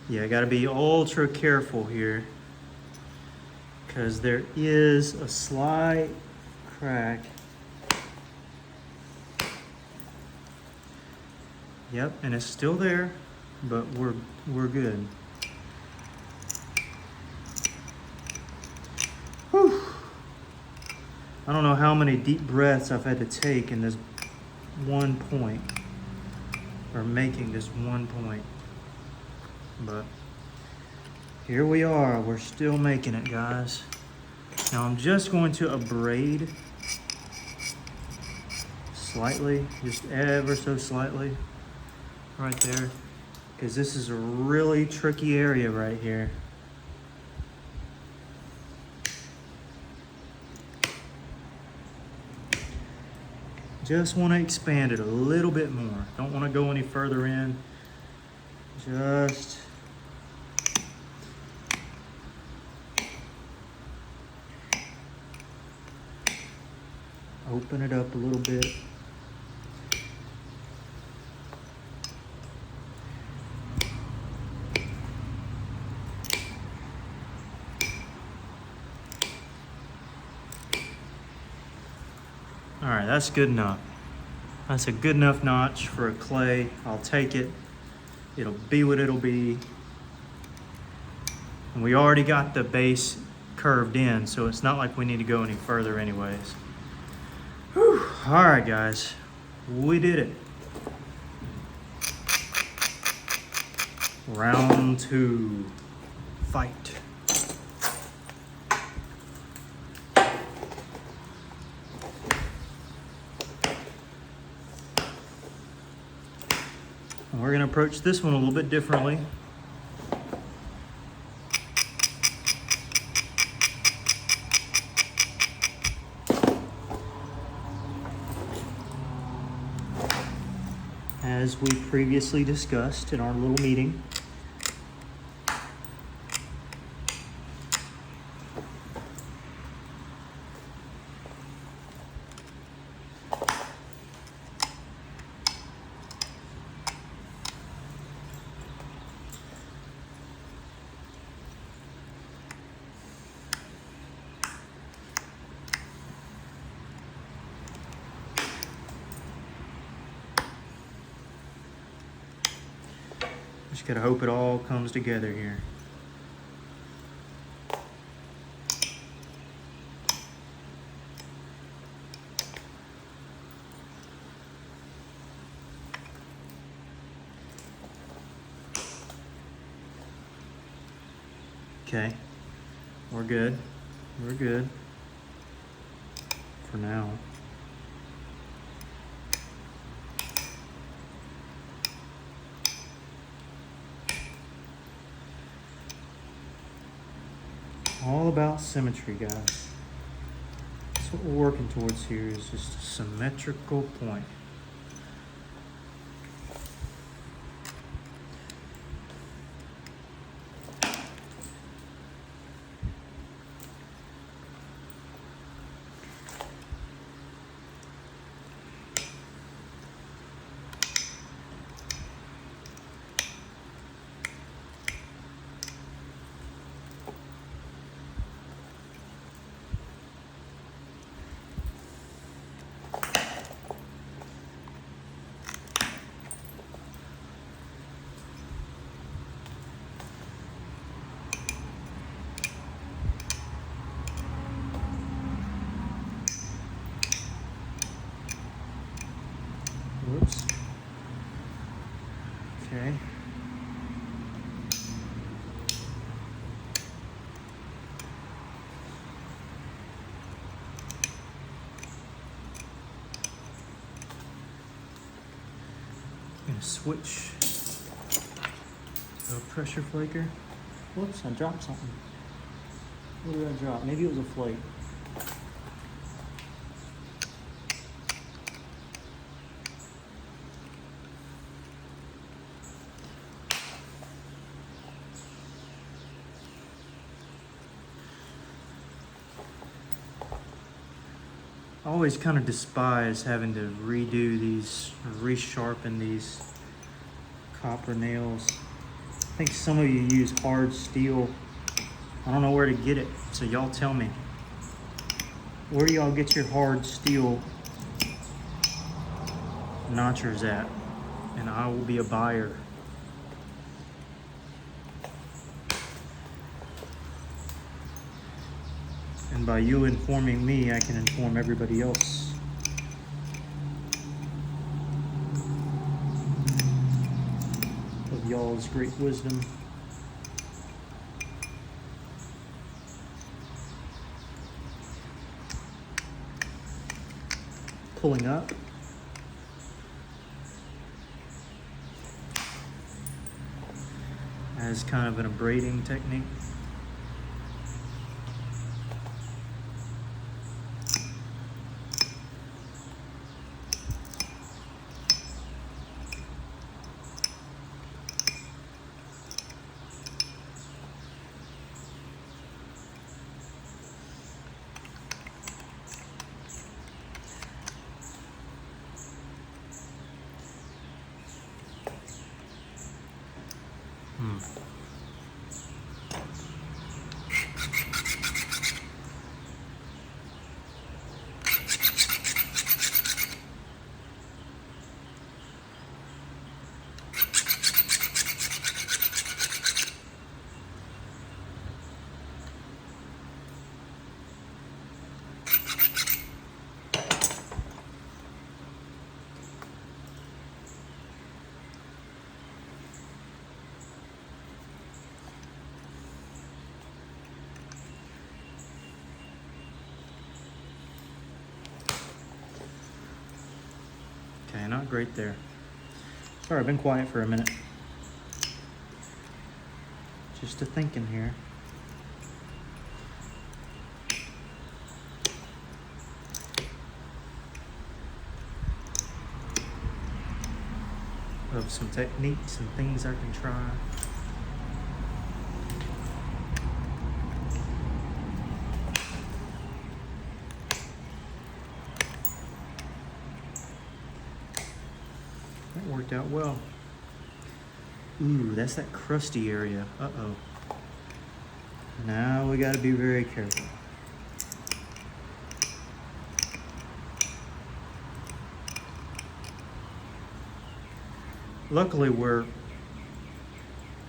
Yeah, I gotta be ultra careful here because there is a slight crack. Yep, and it's still there, but we're good. Whew. I don't know how many deep breaths I've had to take in this one point, or making this one point, but Here we are, we're still making it, guys. Now I'm just going to abrade slightly, just ever so slightly, right there, because this is a really tricky area right here. Just want to expand it a little bit more. Don't want to go any further in. Just open it up a little bit. All right, that's good enough. That's a good enough notch for a clay. I'll take it. It'll be what it'll be. And we already got the base curved in, so it's not like we need to go any further anyways. Whew. All right, guys, we did it. Round 2, fight. And we're gonna approach this one a little bit differently. As we previously discussed in our little meeting, just gotta hope it all comes together here. Okay, we're good. We're good for now. All about symmetry, guys. That's what we're working towards here, is just a symmetrical point. Whoops. Okay. I'm gonna switch to a pressure flaker. Whoops, I dropped something. What did I drop? Maybe it was a flake. I always kind of despise having to redo these, or resharpen these copper nails. I think some of you use hard steel. I don't know where to get it, so y'all tell me. Where do y'all get your hard steel notchers at? And I will be a buyer. And by you informing me, I can inform everybody else. Of y'all's great wisdom. pulling up. As kind of an abrading technique. Okay, not great there. Sorry, I've been quiet for a minute. Just a thinking here. Of some techniques and things I can try. That worked out well. Ooh, that's that crusty area. Uh-oh. Now we gotta be very careful. Luckily, we're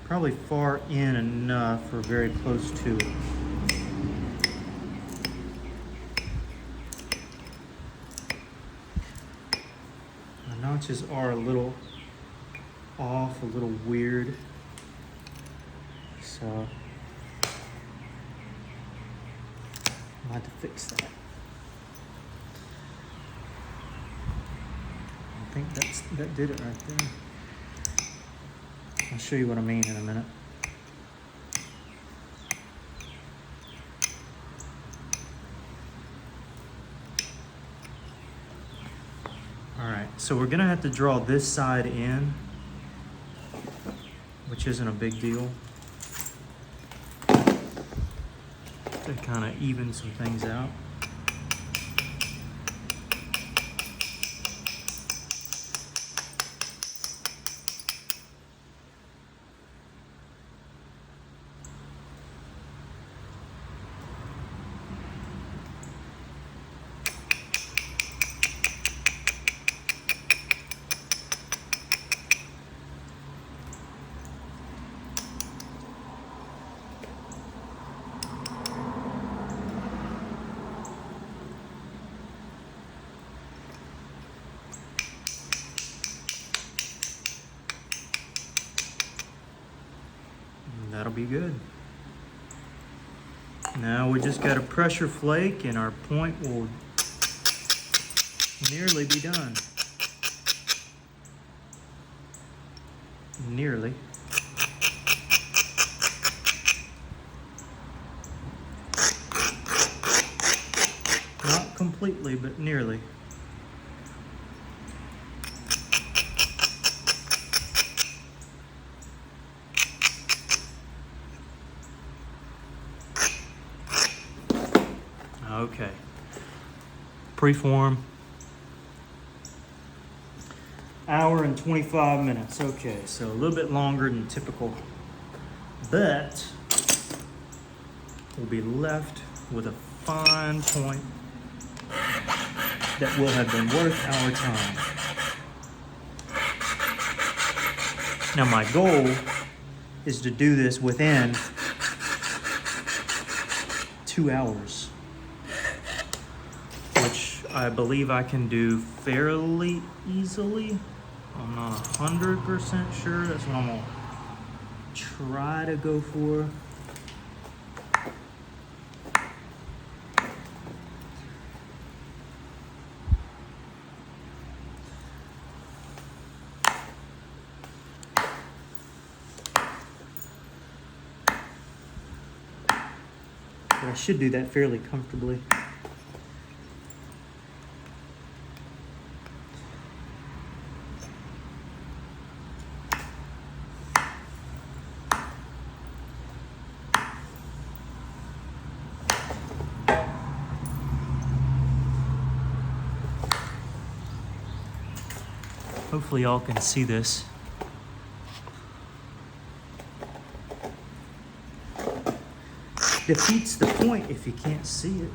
probably far in enough or very close to it. The notches are a little off, a little weird. So I'll have to fix that. I think that did it right there. I'll show you what I mean in a minute. All right, so we're gonna have to draw this side in, which isn't a big deal, to kind of even some things out. That'll be good. Now we just got to pressure flake and our point will nearly be done. Nearly. Not completely, but nearly. Okay, preform, hour and 25 minutes. Okay, so a little bit longer than typical, but we'll be left with a fine point that will have been worth our time. Now my goal is to do this within 2 hours. I believe I can do fairly easily. I'm not 100% sure. That's what I'm gonna try to go for. but I should do that fairly comfortably. Hopefully y'all can see this. Defeats the point if you can't see it.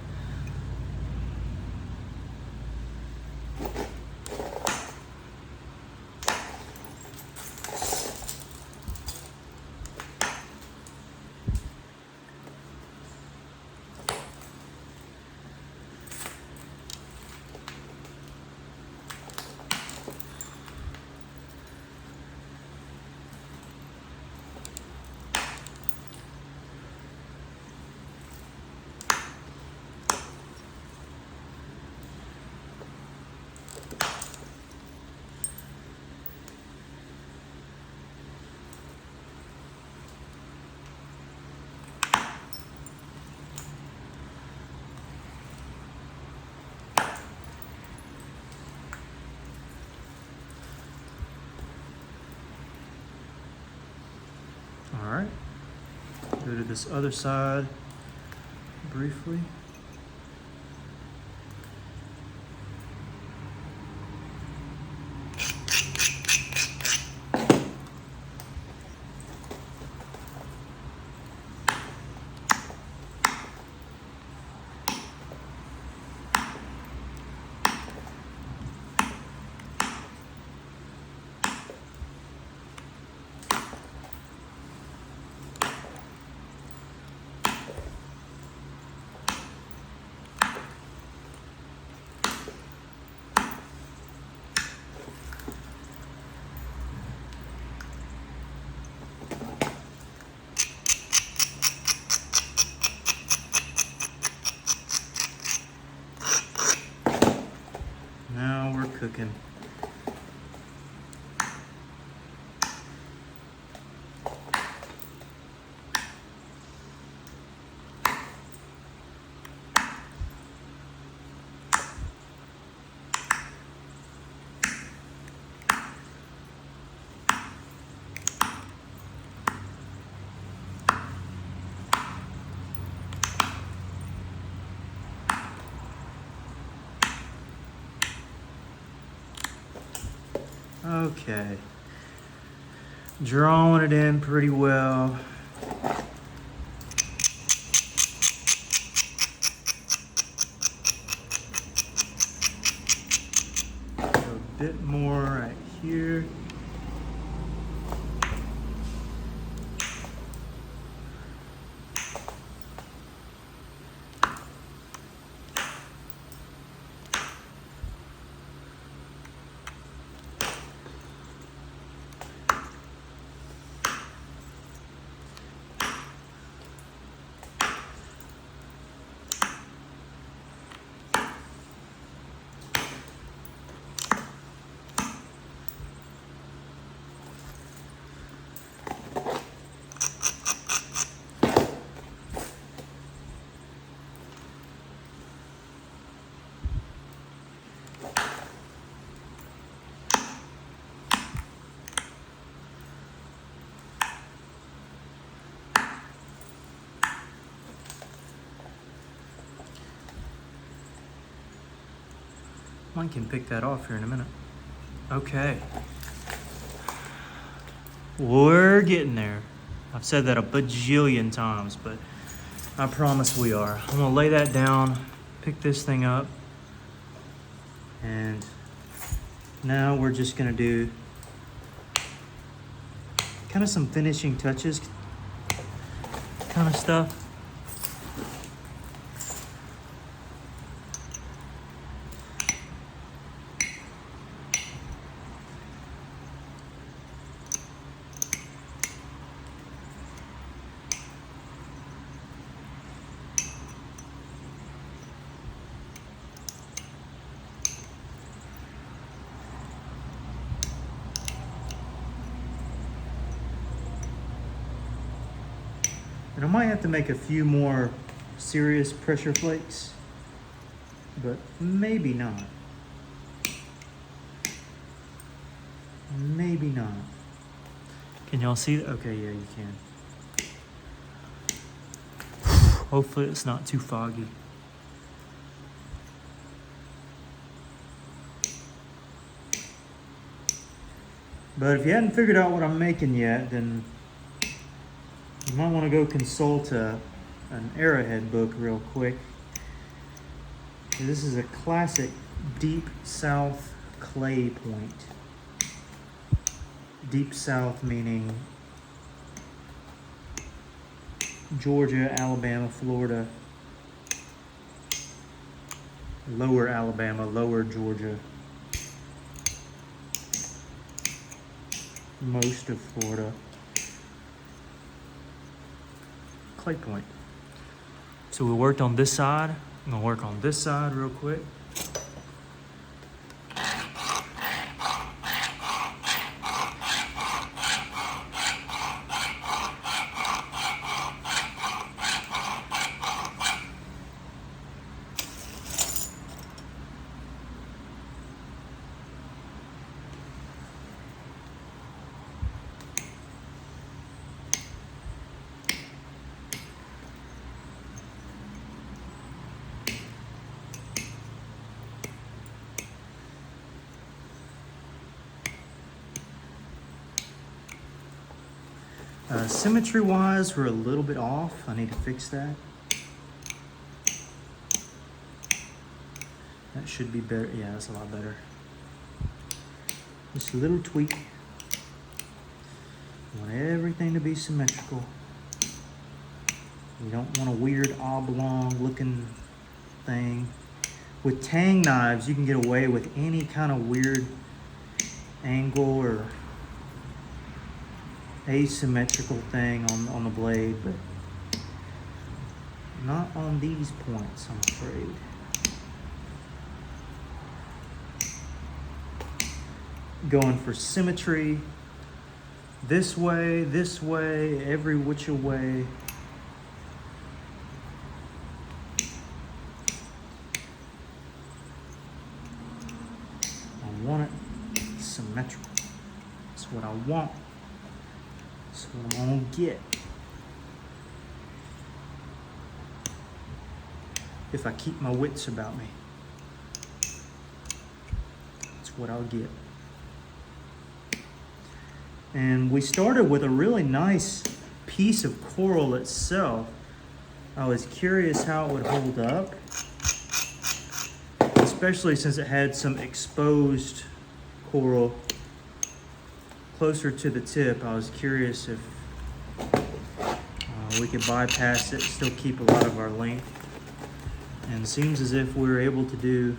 All right, go to this other side briefly. Now we're cooking. Okay, drawing it in pretty well. A bit more right here. One can pick that off here in a minute. Okay. We're getting there. I've said that a bajillion times, but I promise we are. I'm gonna lay that down, pick this thing up, and now we're just gonna do kind of some finishing touches kind of stuff. And I might have to make a few more serious pressure flakes, but maybe not. Maybe not. Can y'all see that? Okay, yeah, you can. Hopefully it's not too foggy. But if you hadn't figured out what I'm making yet, then you might want to go consult an Arrowhead book real quick. This is a classic Deep South clay point. Deep South meaning Georgia, Alabama, Florida, lower Alabama, lower Georgia, most of Florida. Clay point. So we worked on this side. I'm gonna work on this side real quick. Symmetry wise, we're a little bit off. I need to fix that. That should be better. Yeah, that's a lot better. Just a little tweak. You want everything to be symmetrical. You don't want a weird oblong looking thing. With tang knives, you can get away with any kind of weird angle or asymmetrical thing on the blade, but not on these points, I'm afraid. Going for symmetry, this way, every which way. I want it symmetrical. That's what I want. That's what I'm gonna get. If I keep my wits about me. That's what I'll get. And we started with a really nice piece of coral itself. I was curious how it would hold up, especially since it had some exposed coral closer to the tip. I was curious if we could bypass it, still keep a lot of our length. And it seems as if we were able to do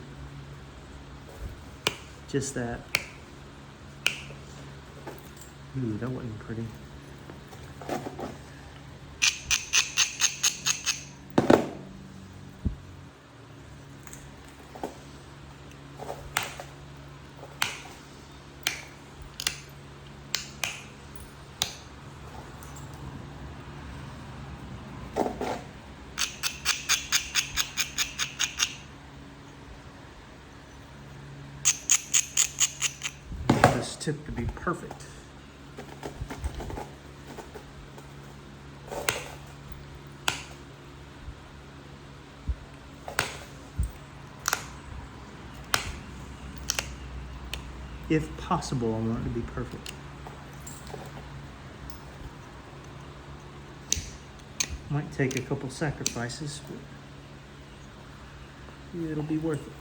just that. Ooh, that wasn't pretty. This tip to be perfect. If possible, I want it to be perfect. Might take a couple sacrifices, but it'll be worth it.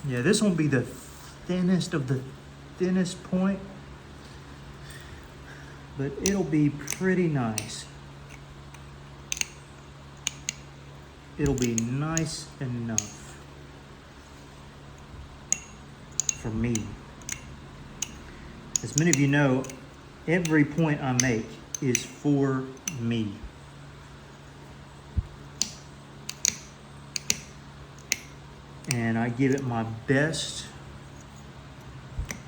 Yeah, this won't be the thinnest of the thinnest point, but it'll be pretty nice. It'll be nice enough for me. As many of you know, every point I make is for me. And I give it my best,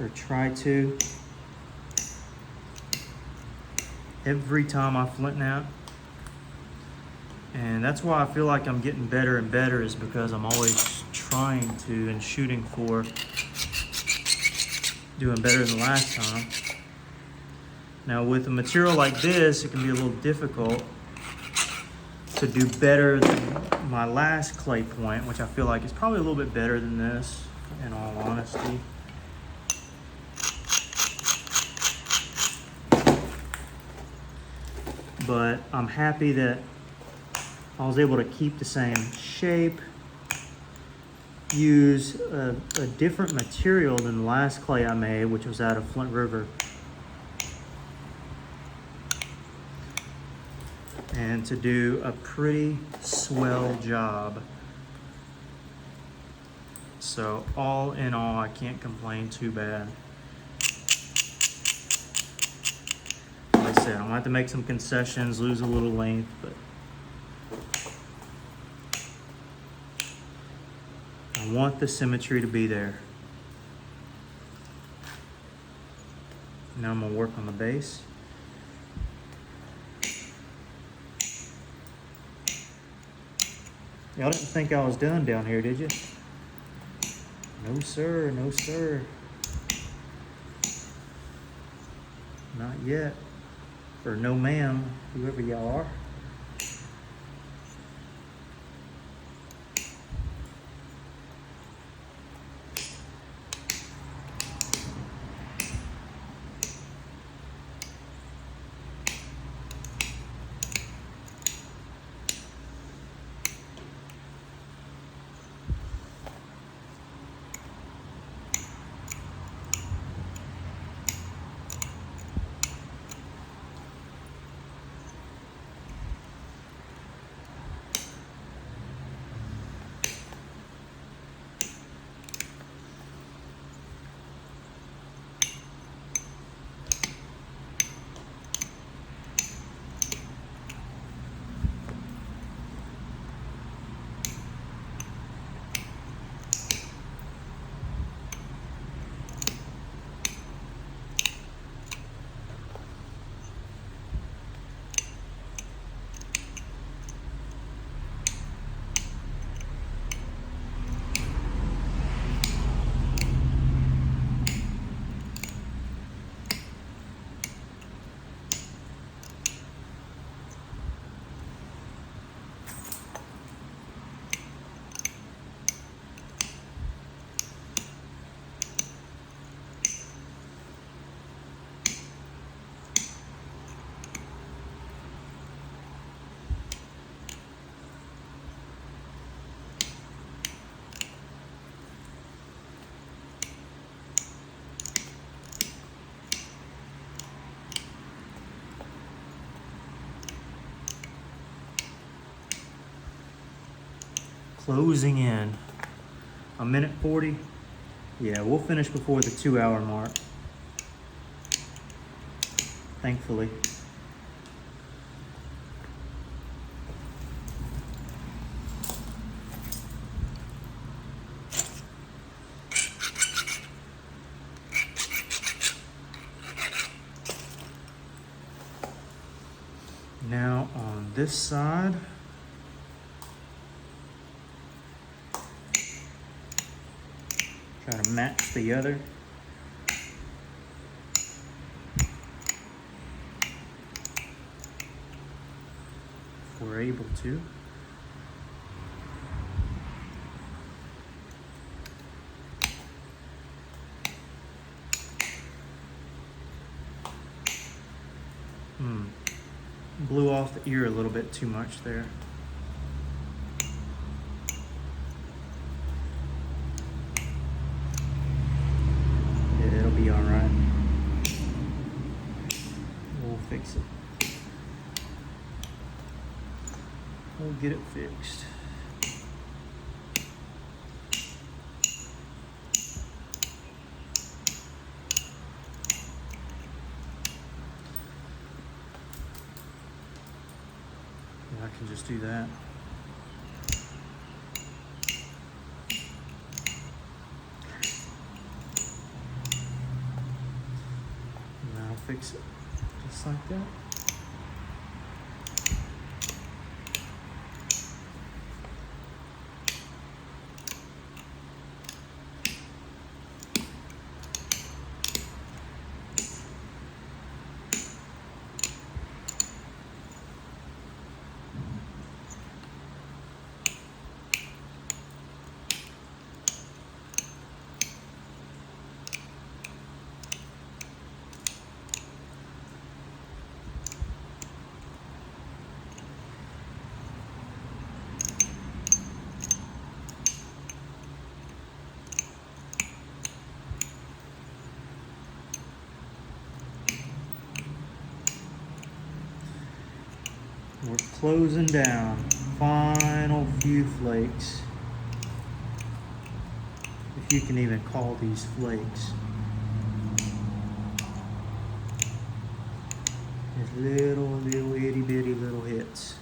or try to. every time I flint knap. And that's why I feel like I'm getting better and better, is because I'm always trying to and shooting for doing better than last time. Now with a material like this, it can be a little difficult to do better than my last clay point, which I feel like is probably a little bit better than this, in all honesty. But I'm happy that I was able to keep the same shape, use a different material than the last clay I made, which was out of Flint River. And to do a pretty swell job. So all in all, I can't complain too bad. Like I said, I'm gonna have to make some concessions, lose a little length, but I want the symmetry to be there. Now I'm gonna work on the base. Y'all didn't think I was done down here, did you? No sir, no sir. Not yet. Or no ma'am, whoever y'all are. Closing in. A minute 40. Yeah, we'll finish before the 2-hour mark. Thankfully. Now on this side, try to match the other. If we're able to. Blew off the ear a little bit too much there. Yeah, it'll be all right. We'll fix it. We'll get it fixed. I can just do that. And I'll fix it just like that. We're closing down. Final few flakes. If you can even call these flakes. Just little itty bitty little hits.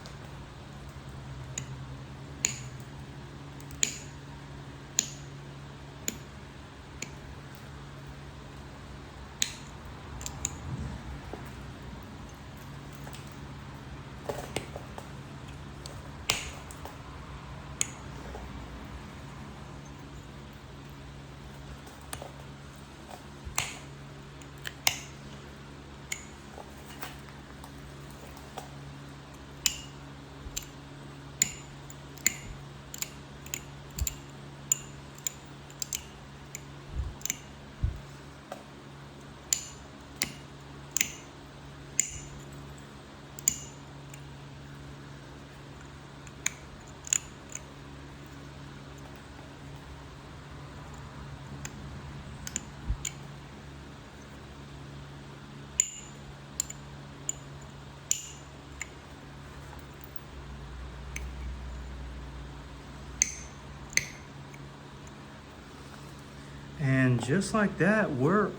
And just like that, we're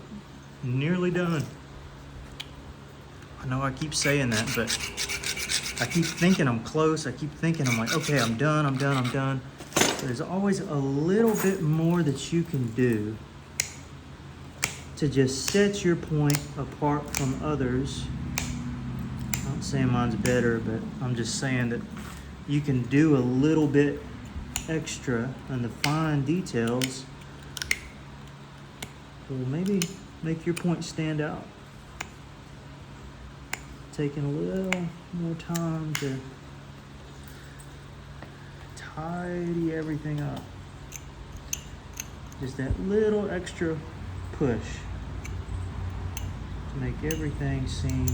nearly done. I know I keep saying that, but I keep thinking I'm close. I keep thinking I'm like, okay, I'm done. There's always a little bit more that you can do to just set your point apart from others. I'm not saying mine's better, but I'm just saying that you can do a little bit extra and the fine details will maybe make your point stand out. Taking a little more time to tidy everything up. Just that little extra push to make everything seem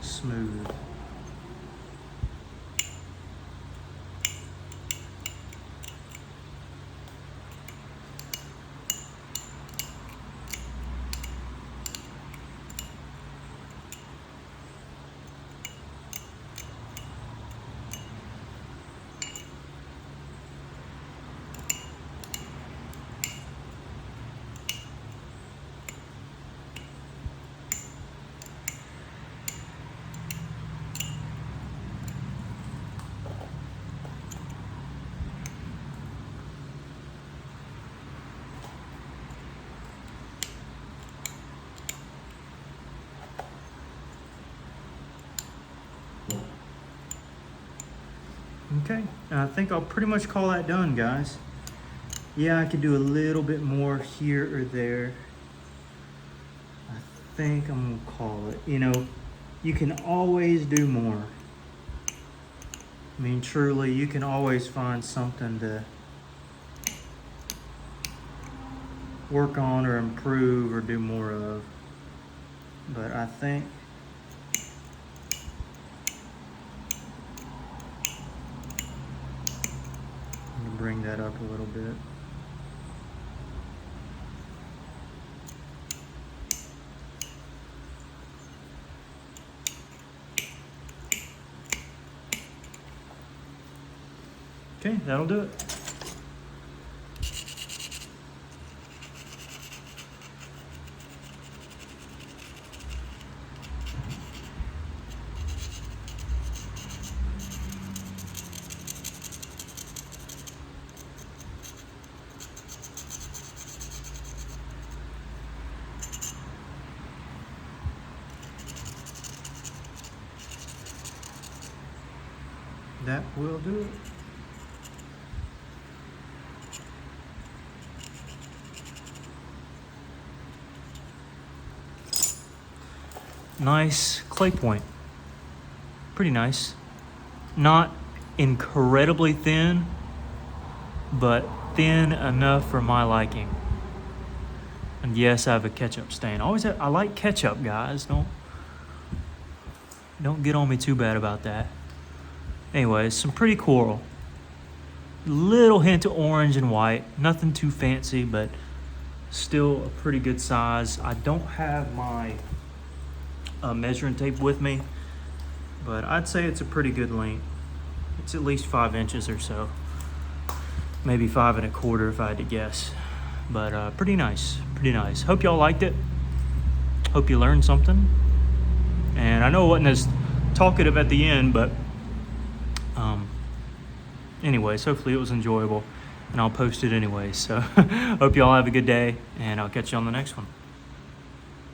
smooth. Okay, I think I'll pretty much call that done, guys. Yeah, I could do a little bit more here or there. I think I'm gonna call it. You know, you can always do more. I mean, truly, you can always find something to work on or improve or do more of. But I think bring that up a little bit. Okay, that'll do it. That will do it. Nice clay point. Pretty nice. Not incredibly thin, but thin enough for my liking. And yes, I have a ketchup stain. I like ketchup, guys. Don't get on me too bad about that. Anyways, some pretty coral. Little hint of orange and white. Nothing too fancy, but still a pretty good size. I don't have my measuring tape with me, but I'd say it's a pretty good length. It's at least 5 inches or so, maybe 5 1/4 if I had to guess. But pretty nice, pretty nice. Hope y'all liked it. Hope you learned something. And I know it wasn't as talkative at the end, but anyways, hopefully it was enjoyable, and I'll post it anyways. So hope y'all have a good day, and I'll catch you on the next one.